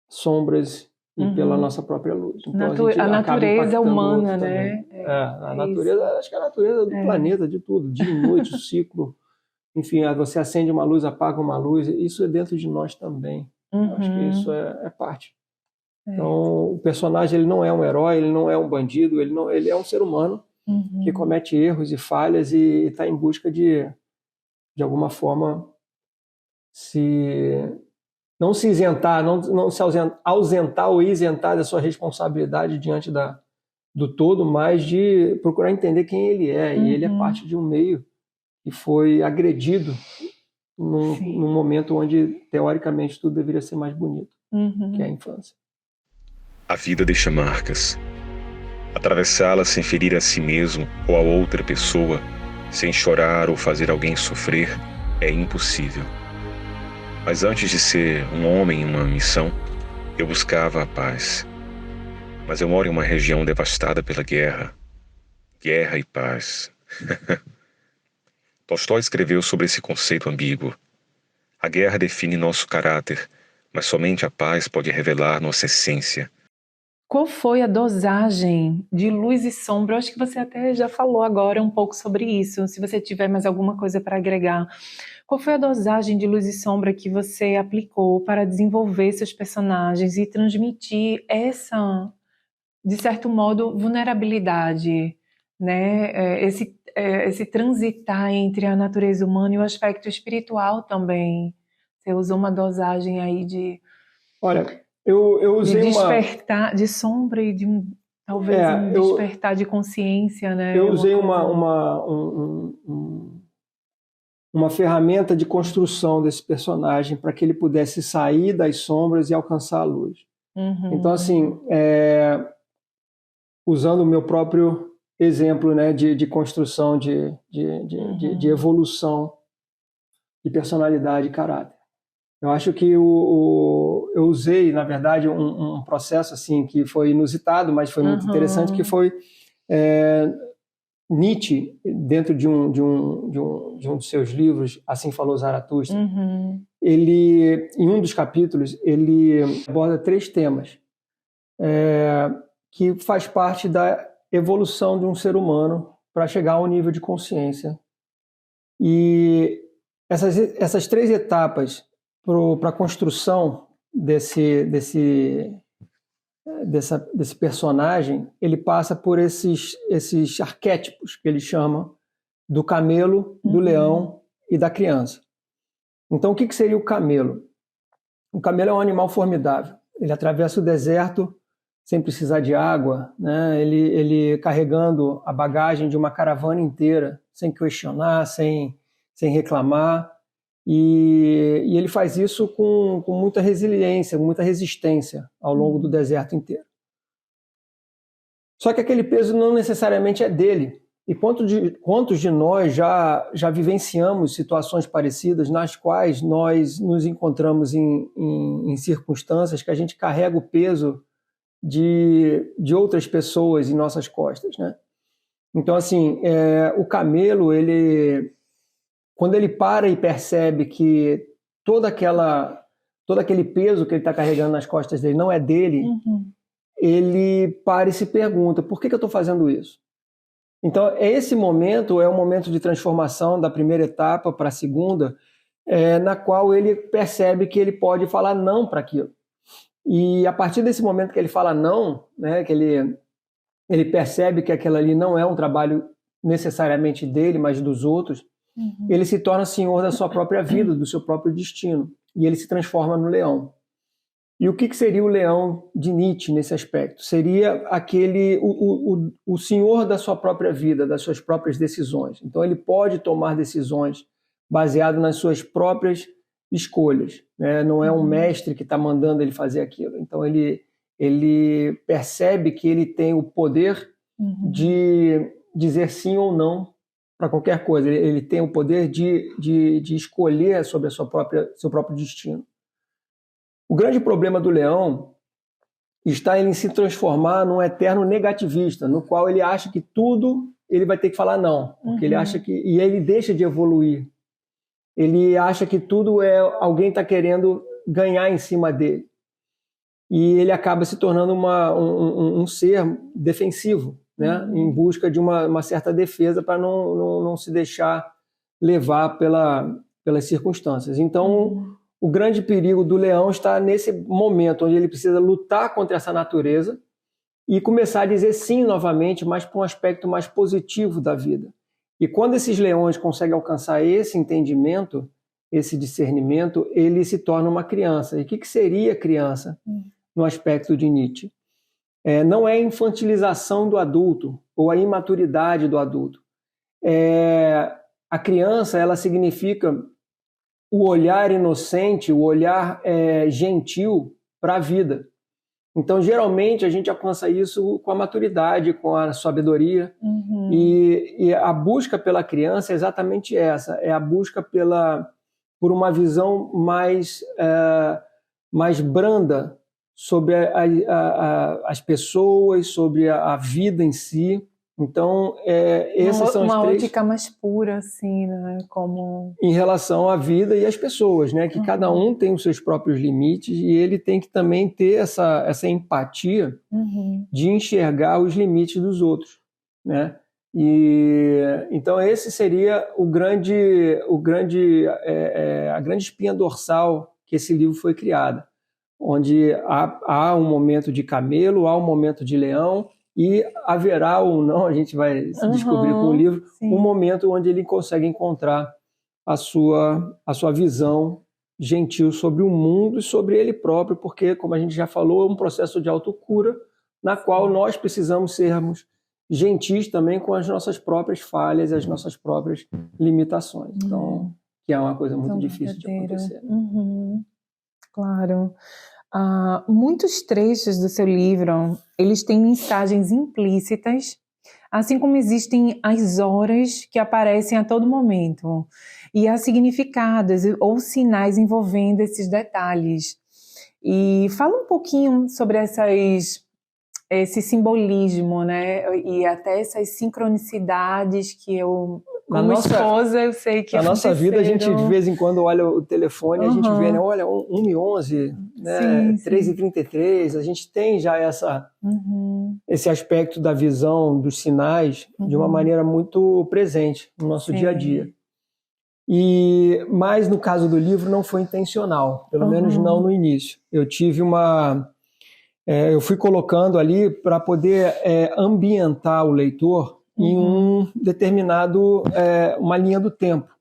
B: sombras e pela nossa própria luz. Então,
A: a natureza humana, né?
B: A natureza, acho que a natureza do planeta, de tudo, dia e noite, o ciclo. Enfim, você acende uma luz, apaga uma luz, isso é dentro de nós também. Acho que isso é parte. Então, o personagem, ele não é um herói, ele não é um bandido, ele é um ser humano que comete erros e falhas e está em busca de alguma forma, não se isentar, não se ausentar ou isentar da sua responsabilidade diante do todo, mas de procurar entender quem ele é. E ele é parte de um meio que foi agredido num momento onde, teoricamente, tudo deveria ser mais bonito, que é a infância.
C: A vida deixa marcas. Atravessá-la sem ferir a si mesmo ou a outra pessoa, sem chorar ou fazer alguém sofrer, é impossível. Mas antes de ser um homem em uma missão, eu buscava a paz. Mas eu moro em uma região devastada pela guerra. Guerra e paz. Tolstói escreveu sobre esse conceito ambíguo. A guerra define nosso caráter, mas somente a paz pode revelar nossa essência.
A: Qual foi a dosagem de luz e sombra? Eu acho que você até já falou agora um pouco sobre isso. Se você tiver mais alguma coisa para agregar. Qual foi a dosagem de luz e sombra que você aplicou para desenvolver seus personagens e transmitir essa, de certo modo, vulnerabilidade, né? Esse transitar entre a natureza humana e o aspecto espiritual também? Você usou uma dosagem aí de...
B: Olha, eu usei
A: de despertar de sombra e de talvez um despertar de consciência, né?
B: Eu usei uma ferramenta de construção desse personagem para que ele pudesse sair das sombras e alcançar a luz. Então, assim, usando o meu próprio exemplo, né, de construção, de evolução de personalidade e caráter. Eu acho que eu usei, na verdade, um processo assim que foi inusitado, mas foi muito interessante, que foi Nietzsche, dentro de um dos seus livros, Assim Falou Zaratustra. Ele, em um dos capítulos, ele aborda 3 temas que faz parte da evolução de um ser humano para chegar a um nível de consciência. E essas 3 etapas para a construção desse personagem, ele passa por esses arquétipos que ele chama do camelo, do leão e da criança. Então, o que seria o camelo? O camelo é um animal formidável. Ele atravessa o deserto sem precisar de água, né? Ele carregando a bagagem de uma caravana inteira, sem questionar, sem reclamar. E ele faz isso com muita resiliência, com muita resistência ao longo do deserto inteiro. Só que aquele peso não necessariamente é dele. E quantos de nós já vivenciamos situações parecidas nas quais nós nos encontramos em circunstâncias que a gente carrega o peso de outras pessoas em nossas costas, né? Então, assim, o camelo, quando ele para e percebe que todo aquele peso que ele está carregando nas costas dele não é dele, ele para e se pergunta, por que eu estou fazendo isso? Então, esse momento é um momento de transformação da primeira etapa para a segunda, na qual ele percebe que ele pode falar não para aquilo. E a partir desse momento que ele fala não, né, que ele ele percebe que aquilo ali não é um trabalho necessariamente dele, mas dos outros, ele se torna senhor da sua própria vida, do seu próprio destino, e ele se transforma no leão. E o que seria o leão de Nietzsche nesse aspecto? Seria o senhor da sua própria vida, das suas próprias decisões. Então ele pode tomar decisões baseado nas suas próprias escolhas, né? Não é um mestre que está mandando ele fazer aquilo. Então ele percebe que ele tem o poder de dizer sim ou não para qualquer coisa. Ele tem o poder de escolher sobre seu próprio destino. O grande problema do leão está em se transformar num eterno negativista, no qual ele acha que tudo ele vai ter que falar não, porque ele acha e ele deixa de evoluir. Ele acha que tudo alguém está querendo ganhar em cima dele. E ele acaba se tornando um ser defensivo, né? Em busca de uma certa defesa para não se deixar levar pelas circunstâncias. Então, o grande perigo do leão está nesse momento onde ele precisa lutar contra essa natureza e começar a dizer sim novamente, mas para um aspecto mais positivo da vida. E quando esses leões conseguem alcançar esse entendimento, esse discernimento, ele se torna uma criança. E o que seria criança no aspecto de Nietzsche? Não é a infantilização do adulto ou a imaturidade do adulto. A criança, ela significa o olhar inocente, o olhar gentil para a vida. Então, geralmente, a gente alcança isso com a maturidade, com a sabedoria. E a busca pela criança é exatamente essa, é a busca por uma visão mais branda sobre as pessoas, sobre a vida em si. Então, esses são os três... Uma
A: ótica mais pura, assim, né? Como...
B: Em relação à vida e às pessoas, né? Que cada um tem os seus próprios limites e ele tem que também ter essa empatia de enxergar os limites dos outros, né? Então, esse seria a grande espinha dorsal que esse livro foi criado, onde há um momento de camelo, há um momento de leão, e haverá ou não, a gente vai descobrir com o livro, um momento onde ele consegue encontrar a sua visão gentil sobre o mundo e sobre ele próprio, porque, como a gente já falou, é um processo de autocura na qual nós precisamos sermos gentis também com as nossas próprias falhas, as nossas próprias limitações. Então, que é uma coisa muito difícil de acontecer.
A: Claro. Muitos trechos do seu livro, eles têm mensagens implícitas, assim como existem as horas que aparecem a todo momento, e há significados ou sinais envolvendo esses detalhes. E fala um pouquinho sobre esse simbolismo, né? E até essas sincronicidades que eu... Como esposa, eu sei que
B: na nossa vida, a gente de vez em quando olha o telefone e a gente vê, né? Olha, 1h11, né? 3h33, a gente tem já esse aspecto da visão, dos sinais, de uma maneira muito presente no nosso dia a dia. Mas no caso do livro não foi intencional, pelo menos não no início. Eu tive eu fui colocando ali para poder ambientar o leitor em um determinado, uma linha do tempo,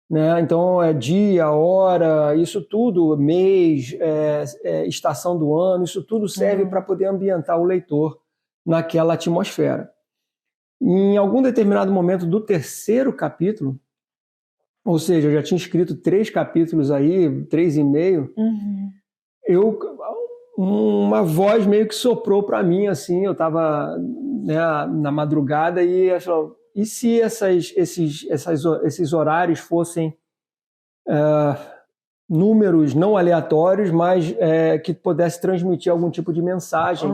B: né? Então, dia, hora, isso tudo, mês, estação do ano, isso tudo serve para poder ambientar o leitor naquela atmosfera. Em algum determinado momento do terceiro capítulo, ou seja, eu já tinha escrito 3 capítulos aí, 3,5, uma voz meio que soprou para mim, assim, eu estava, né, na madrugada e ela falou, e se esses horários fossem números não aleatórios, mas que pudesse transmitir algum tipo de mensagem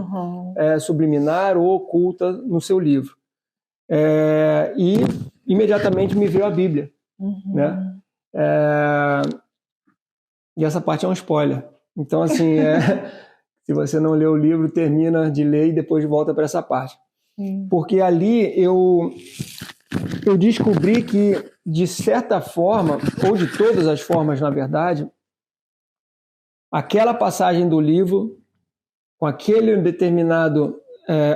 B: subliminar ou oculta no seu livro. E imediatamente me veio a Bíblia, né? E essa parte é um spoiler. Então, assim, se você não lê o livro, termina de ler e depois volta para essa parte. Porque ali eu descobri que, de certa forma, ou de todas as formas, na verdade, aquela passagem do livro, com aquele determinado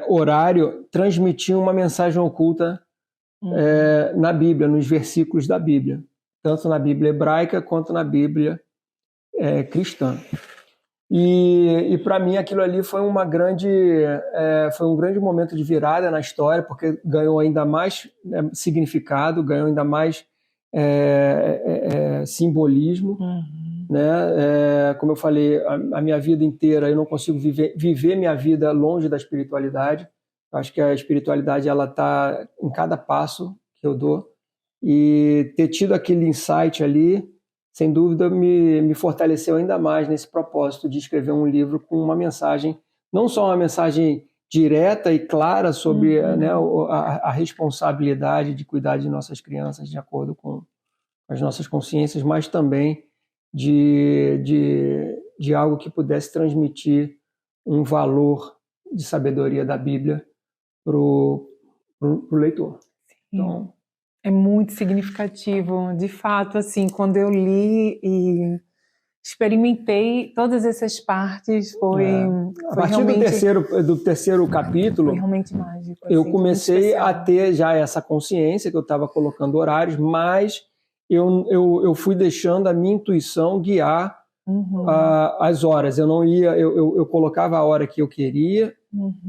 B: horário transmitiam uma mensagem oculta na Bíblia, nos versículos da Bíblia, tanto na Bíblia hebraica quanto na Bíblia cristã. E para mim aquilo ali foi um grande momento de virada na história, porque ganhou ainda mais significado, ganhou ainda mais simbolismo. Né? Como eu falei, a minha vida inteira eu não consigo viver minha vida longe da espiritualidade. Eu acho que a espiritualidade ela está em cada passo que eu dou, e ter tido aquele insight ali, sem dúvida, me fortaleceu ainda mais nesse propósito de escrever um livro com uma mensagem, não só uma mensagem direta e clara sobre né, a responsabilidade de cuidar de nossas crianças de acordo com as nossas consciências, mas também de algo que pudesse transmitir um valor de sabedoria da Bíblia para o leitor. Então,
A: é muito significativo, de fato, assim, quando eu li e experimentei todas essas partes, foi
B: a partir
A: realmente...
B: do terceiro capítulo,
A: foi realmente mágico.
B: Eu
A: assim,
B: comecei a ter já essa consciência que eu estava colocando horários, mas eu fui deixando a minha intuição guiar as horas. Eu não ia, eu colocava a hora que eu queria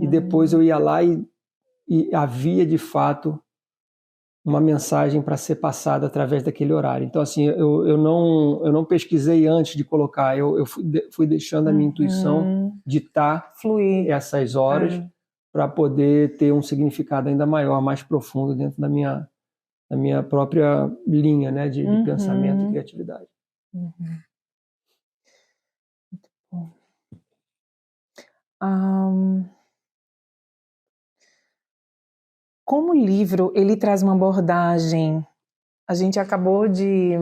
B: e depois eu ia lá e havia de fato uma mensagem para ser passada através daquele horário. Então, assim, eu não pesquisei antes de colocar, eu fui deixando a minha intuição ditar
A: fluir
B: essas horas para poder ter um significado ainda maior, mais profundo dentro da minha própria linha, né, de pensamento e criatividade.
A: Muito bom. Como o livro ele traz uma abordagem, você acabou de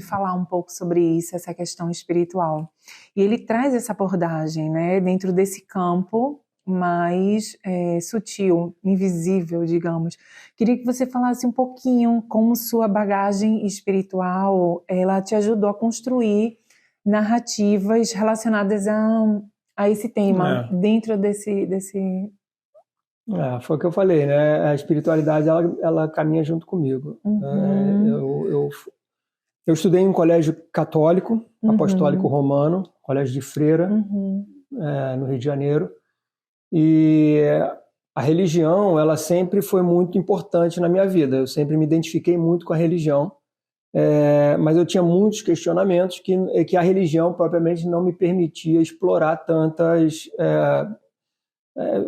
A: falar um pouco sobre isso, essa questão espiritual, e ele traz essa abordagem, né, dentro desse campo mais sutil, invisível, digamos. Queria que você falasse um pouquinho como sua bagagem espiritual ela te ajudou a construir narrativas relacionadas a esse tema dentro desse
B: foi o que eu falei, né? A espiritualidade ela caminha junto comigo. Eu estudei em um colégio católico, apostólico romano, colégio de freira, no Rio de Janeiro, e a religião ela sempre foi muito importante na minha vida. Eu sempre me identifiquei muito com a religião, mas eu tinha muitos questionamentos que a religião propriamente não me permitia explorar tantas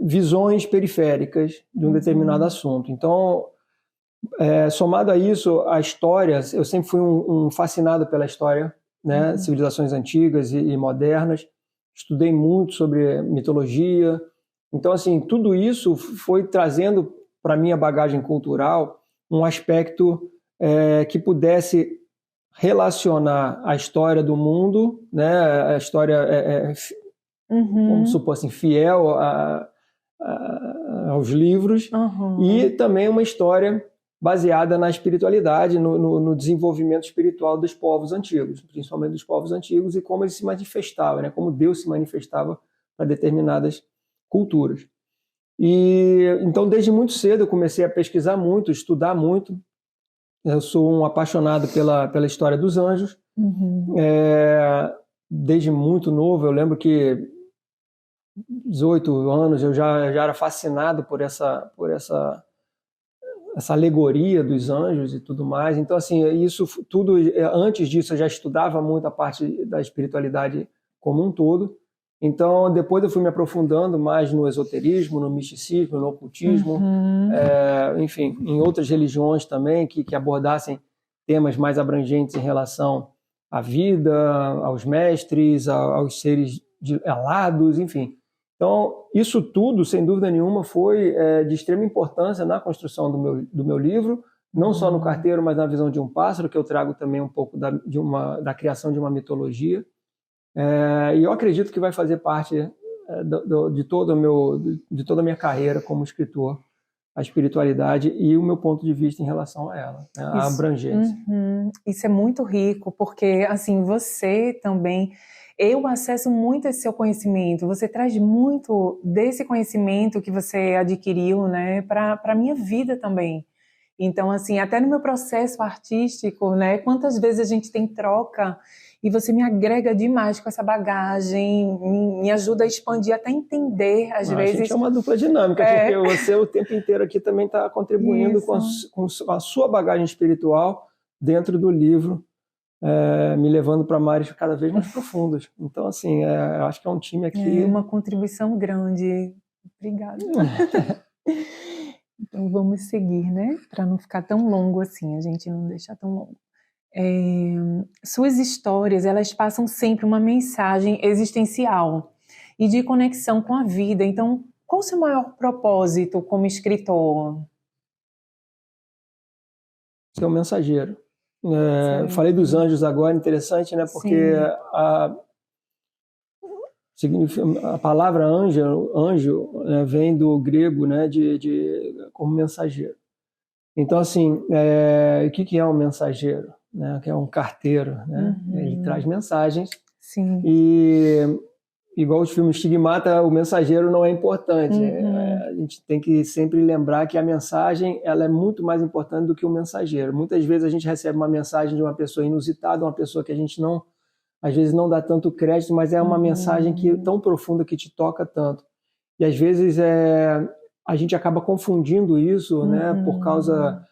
B: visões periféricas de um determinado assunto. Então, somado a isso, a história, eu sempre fui um fascinado pela história, né? Civilizações antigas e modernas, estudei muito sobre mitologia. Então, assim, tudo isso foi trazendo para a minha bagagem cultural um aspecto que pudesse relacionar a história do mundo, né? A história vamos supor assim, fiel aos livros, e também uma história baseada na espiritualidade, no desenvolvimento espiritual dos povos antigos, principalmente dos povos antigos, e como eles se manifestavam, né? Como Deus se manifestava para determinadas culturas. E então, desde muito cedo, eu comecei a pesquisar muito, estudar muito. Eu sou um apaixonado pela história dos anjos. Desde muito novo, eu lembro que 18 anos eu já era fascinado por essa alegoria dos anjos e tudo mais. Então, assim, isso tudo, antes disso eu já estudava muito a parte da espiritualidade como um todo. Então, depois eu fui me aprofundando mais no esoterismo, no misticismo, no ocultismo, enfim, em outras religiões também que abordassem temas mais abrangentes em relação à vida, aos mestres, aos seres alados, enfim. Então, isso tudo, sem dúvida nenhuma, foi de extrema importância na construção do meu livro, não só no carteiro, mas na visão de um pássaro, que eu trago também um pouco da criação de uma mitologia. E eu acredito que vai fazer parte de toda a minha carreira como escritor, a espiritualidade e o meu ponto de vista em relação a ela, né? A abrangência.
A: Isso é muito rico, porque assim, você também, eu acesso muito esse seu conhecimento, você traz muito desse conhecimento que você adquiriu, né, para a minha vida também. Então, assim, até no meu processo artístico, né, quantas vezes a gente tem troca e você me agrega demais com essa bagagem, me ajuda a expandir, até entender, às vezes...
B: A gente é uma dupla dinâmica, porque você o tempo inteiro aqui também está contribuindo com a sua bagagem espiritual dentro do livro, me levando para mares cada vez mais profundas. Então, assim, eu acho que é um time aqui...
A: É uma contribuição grande. Obrigada. Então vamos seguir, né? Para não ficar tão longo assim, a gente não deixar tão longo. Suas histórias, elas passam sempre uma mensagem existencial e de conexão com a vida. Então, qual o seu maior propósito como escritor?
B: Ser um mensageiro. Falei dos anjos agora, interessante, né? Porque a palavra anjo, né, vem do grego, né, como mensageiro. Então, assim, o que é um mensageiro? Né, que é um carteiro, né? Ele traz mensagens.
A: Sim.
B: E, igual os filmes Estigmata, o mensageiro não é importante. A gente tem que sempre lembrar que a mensagem ela é muito mais importante do que o mensageiro. Muitas vezes a gente recebe uma mensagem de uma pessoa inusitada, uma pessoa que a gente não... às vezes não dá tanto crédito, mas é uma mensagem tão profunda que te toca tanto. E às vezes a gente acaba confundindo isso, né, por causa...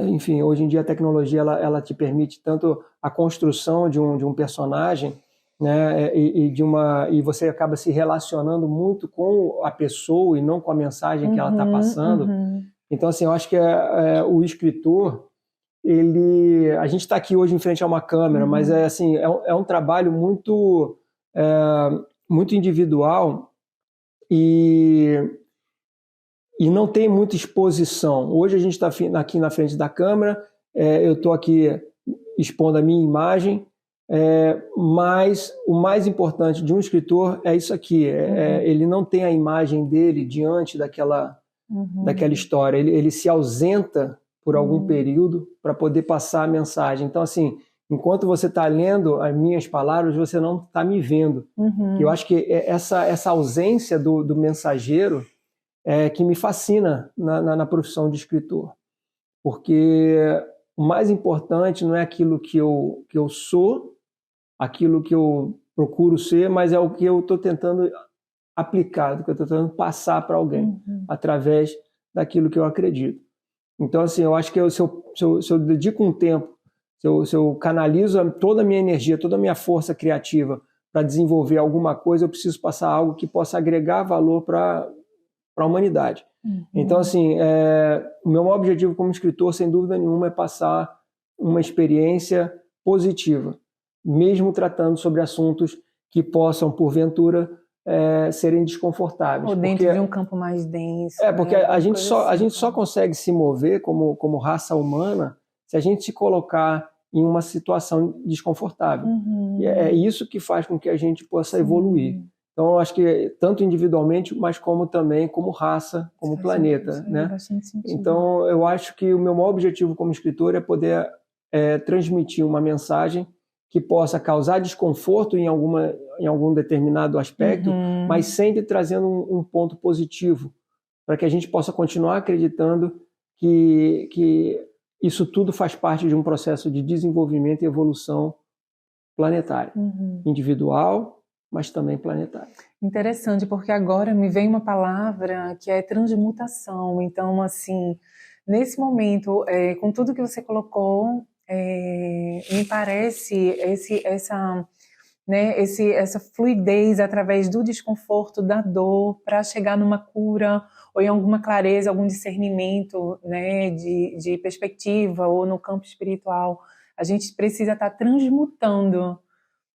B: Enfim, hoje em dia a tecnologia ela te permite tanto a construção de um personagem, né, e você acaba se relacionando muito com a pessoa e não com a mensagem que ela está passando. Então, assim, eu acho que o escritor... a gente está aqui hoje em frente a uma câmera, mas é um trabalho muito individual e não tem muita exposição. Hoje a gente está aqui na frente da câmera, eu estou aqui expondo a minha imagem, mas o mais importante de um escritor é isso aqui, ele não tem a imagem dele diante daquela história, ele se ausenta por algum período para poder passar a mensagem. Então, assim, enquanto você está lendo as minhas palavras, você não está me vendo. Eu acho que essa ausência do mensageiro é que me fascina na profissão de escritor. Porque o mais importante não é aquilo que eu sou, aquilo que eu procuro ser, mas é o que eu estou tentando aplicar, o que eu estou tentando passar para alguém, através daquilo que eu acredito. Então, assim, eu acho que se eu dedico um tempo, se eu canalizo toda a minha energia, toda a minha força criativa para desenvolver alguma coisa, eu preciso passar algo que possa agregar valor para a humanidade. Então, assim, o meu objetivo como escritor, sem dúvida nenhuma, é passar uma experiência positiva, mesmo tratando sobre assuntos que possam, porventura, serem desconfortáveis.
A: Ou dentro de um campo mais denso.
B: Porque a gente só consegue se mover como raça humana se a gente se colocar em uma situação desconfortável. E é isso que faz com que a gente possa evoluir. Então, eu acho que tanto individualmente, mas como também como raça, como planeta. Né? Então, eu acho que o meu maior objetivo como escritor é poder transmitir uma mensagem que possa causar desconforto em algum determinado aspecto, mas sempre trazendo um ponto positivo, para que a gente possa continuar acreditando que isso tudo faz parte de um processo de desenvolvimento e evolução planetária, individual, mas também planetária.
A: Interessante, porque agora me vem uma palavra que é transmutação. Então, assim, nesse momento, com tudo que você colocou, me parece essa fluidez através do desconforto, da dor, para chegar numa cura ou em alguma clareza, algum discernimento, né, de perspectiva ou no campo espiritual. A gente precisa estar transmutando,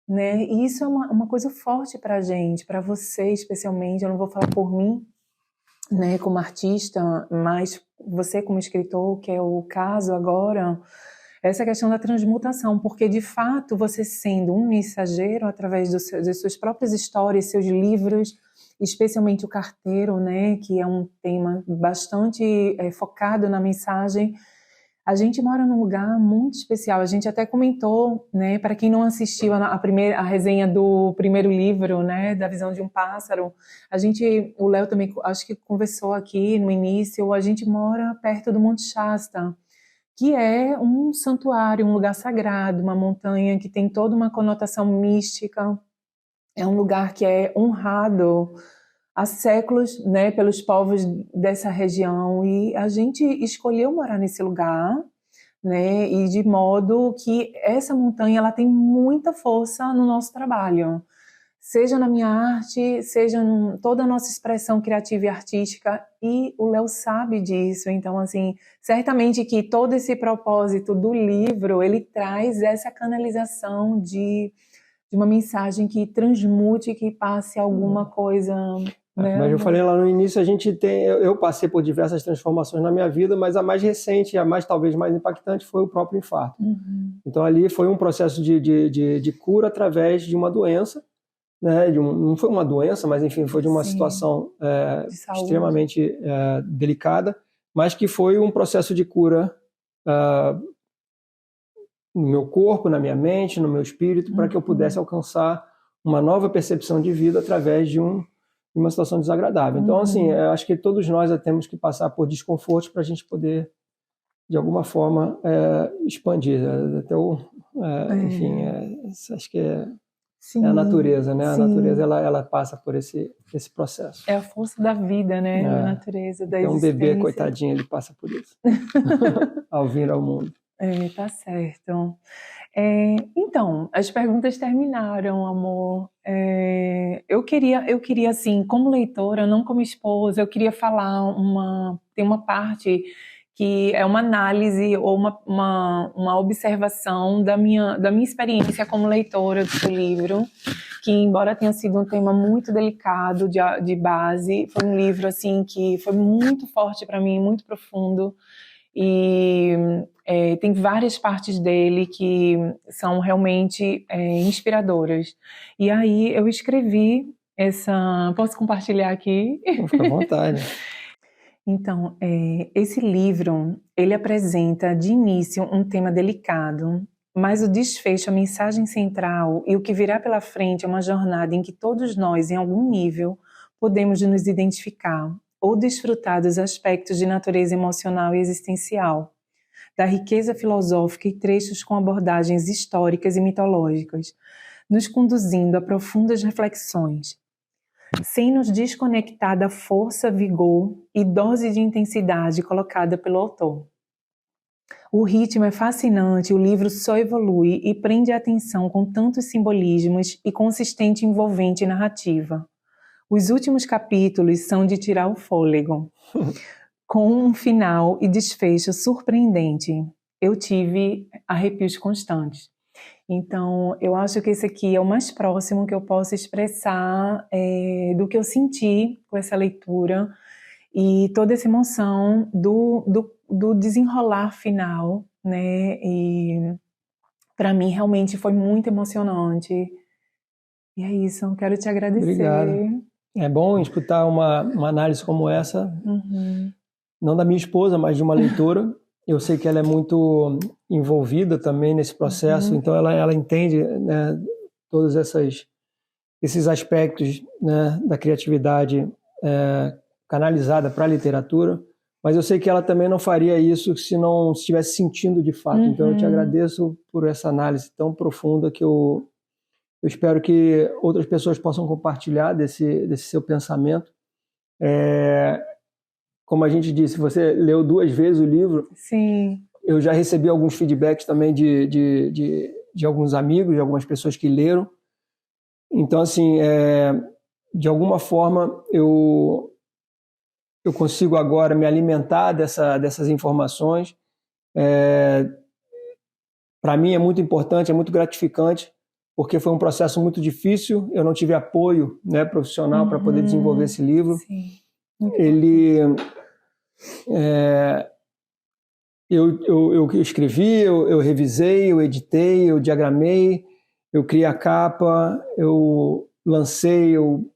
A: né? E isso é uma coisa forte para a gente, para você especialmente. Eu não vou falar por mim, né, como artista, mas você como escritor, que é o caso agora, essa questão da transmutação, porque de fato você sendo um mensageiro através das suas próprias histórias, seus livros especialmente o carteiro, né, que é um tema bastante focado na mensagem. A gente mora num lugar muito especial. A gente até comentou, né, para quem não assistiu a resenha do primeiro livro, né, da Visão de um Pássaro, o Léo também, acho que conversou aqui no início, a gente mora perto do Monte Shasta, que é um santuário, um lugar sagrado, uma montanha que tem toda uma conotação mística. É um lugar que é honrado há séculos, né, pelos povos dessa região, e a gente escolheu morar nesse lugar, né, e de modo que essa montanha ela tem muita força no nosso trabalho, seja na minha arte, seja em toda a nossa expressão criativa e artística, e o Léo sabe disso. Então, assim, certamente que todo esse propósito do livro, ele traz essa canalização de uma mensagem que transmute, que passe alguma coisa, né?
B: Mas eu falei lá no início, eu passei por diversas transformações na minha vida, mas a mais recente, talvez mais impactante, foi o próprio infarto. Então ali foi um processo de cura através de uma doença, né? Não foi uma doença, mas enfim, foi de uma situação extremamente delicada, mas que foi um processo de cura no meu corpo, na minha mente, no meu espírito, para que eu pudesse alcançar uma nova percepção de vida através de uma situação desagradável. Então, assim, eu acho que todos nós temos que passar por desconfortos para a gente poder, de alguma forma, expandir. Enfim, acho que é a natureza, né? Sim. A natureza, ela passa por esse processo.
A: É a força da vida, né? A natureza, da existência.
B: Um bebê, coitadinho, ele passa por isso. Ao vir ao mundo.
A: Tá certo. Então, as perguntas terminaram, amor. Eu queria, assim, como leitora, não como esposa, eu queria falar tem uma parte que é uma análise ou uma observação da minha experiência como leitora do seu livro, que, embora tenha sido um tema muito delicado de base, foi um livro assim que foi muito forte para mim, muito profundo. E tem várias partes dele que são realmente inspiradoras. E aí eu escrevi essa... Posso compartilhar aqui?
B: Fica à vontade.
A: Então, esse livro, ele apresenta de início um tema delicado, mas o desfecho, a mensagem central e o que virá pela frente é uma jornada em que todos nós, em algum nível, podemos nos identificar ou desfrutar dos aspectos de natureza emocional e existencial, da riqueza filosófica e trechos com abordagens históricas e mitológicas, nos conduzindo a profundas reflexões, sem nos desconectar da força, vigor e dose de intensidade colocada pelo autor. O ritmo é fascinante, o livro só evolui e prende a atenção com tantos simbolismos e consistente e envolvente narrativa. Os últimos capítulos são de tirar o fôlego, com um final e desfecho surpreendente. Eu tive arrepios constantes. Então, eu acho que esse aqui é o mais próximo que eu posso expressar do que eu senti com essa leitura e toda essa emoção do desenrolar final, né? E para mim realmente foi muito emocionante. E é isso, eu quero te agradecer.
B: Obrigado. É bom escutar uma análise como essa, não da minha esposa, mas de uma leitora. Eu sei que ela é muito envolvida também nesse processo, então ela entende, né, todos esses aspectos, né, da criatividade canalizada para a literatura, mas eu sei que ela também não faria isso se não estivesse sentindo de fato. Então eu te agradeço por essa análise tão profunda que eu espero que outras pessoas possam compartilhar desse seu pensamento. Como a gente disse, você leu 2 vezes o livro.
A: Sim.
B: Eu já recebi alguns feedbacks também de alguns amigos, de algumas pessoas que leram. Então, assim, de alguma forma, eu consigo agora me alimentar dessas informações. Para mim é muito importante, é muito gratificante, porque foi um processo muito difícil. Eu não tive apoio, né, profissional para poder desenvolver esse livro.
A: Sim.
B: Eu escrevi, eu revisei, eu editei, eu diagramei, eu criei a capa, eu lancei, eu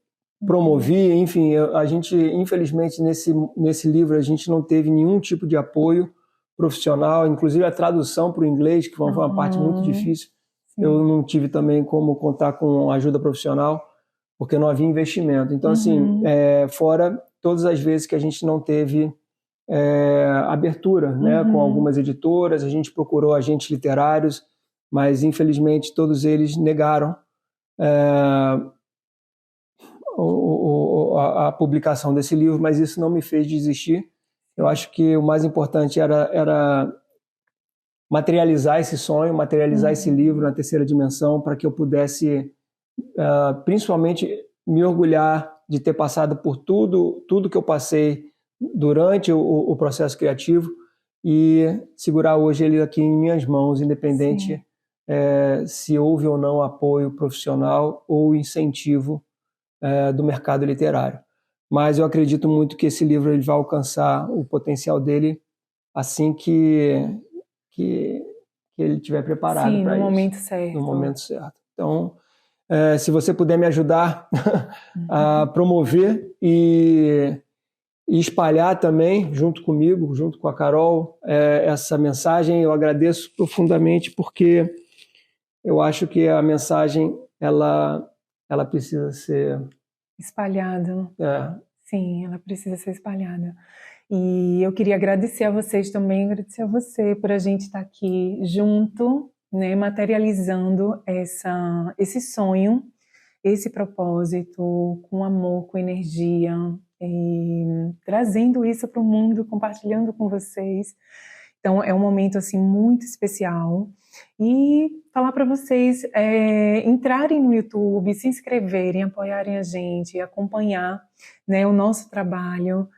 B: promovi, enfim, a gente, infelizmente, nesse livro, a gente não teve nenhum tipo de apoio profissional, inclusive a tradução para o inglês, que foi uma parte muito difícil. Sim. Eu não tive também como contar com ajuda profissional, porque não havia investimento. Então, assim, fora todas as vezes que a gente não teve abertura, né, com algumas editoras, a gente procurou agentes literários, mas, infelizmente, todos eles negaram a publicação desse livro, mas isso não me fez desistir. Eu acho que o mais importante era materializar esse sonho, materializar esse livro na terceira dimensão, para que eu pudesse, principalmente, me orgulhar de ter passado por tudo que eu passei durante o processo criativo e segurar hoje ele aqui em minhas mãos, independente se houve ou não apoio profissional ou incentivo do mercado literário. Mas eu acredito muito que esse livro ele vai alcançar o potencial dele assim que ele estiver preparado para isso.
A: No momento certo.
B: No momento certo. Então, se você puder me ajudar a promover e espalhar também, junto comigo, junto com a Carol, essa mensagem, eu agradeço profundamente, porque eu acho que a mensagem ela precisa ser
A: espalhada. Sim, ela precisa ser espalhada. E eu queria agradecer a vocês também, agradecer a você por a gente estar aqui junto, né, materializando esse sonho, esse propósito, com amor, com energia, e trazendo isso para o mundo, compartilhando com vocês. Então é um momento assim muito especial. E falar para vocês entrarem no YouTube, se inscreverem, apoiarem a gente, acompanhar, né, o nosso trabalho.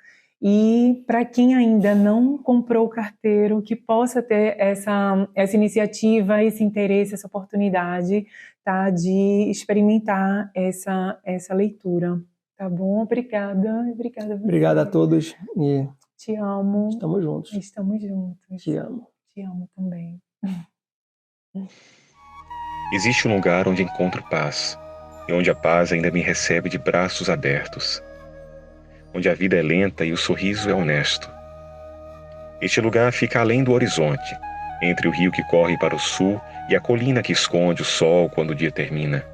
A: E para quem ainda não comprou o carteiro, que possa ter essa iniciativa, esse interesse, essa oportunidade, tá, de experimentar essa leitura. Tá bom? Obrigada. Obrigada a você.
B: Obrigado a todos. E
A: te amo.
B: Estamos juntos.
A: Estamos juntos.
B: Te amo.
A: Te amo também.
C: Existe um lugar onde encontro paz, e onde a paz ainda me recebe de braços abertos. Onde a vida é lenta e o sorriso é honesto. Este lugar fica além do horizonte, entre o rio que corre para o sul e a colina que esconde o sol quando o dia termina.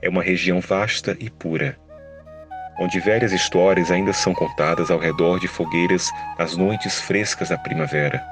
C: É uma região vasta e pura, onde velhas histórias ainda são contadas ao redor de fogueiras nas noites frescas da primavera.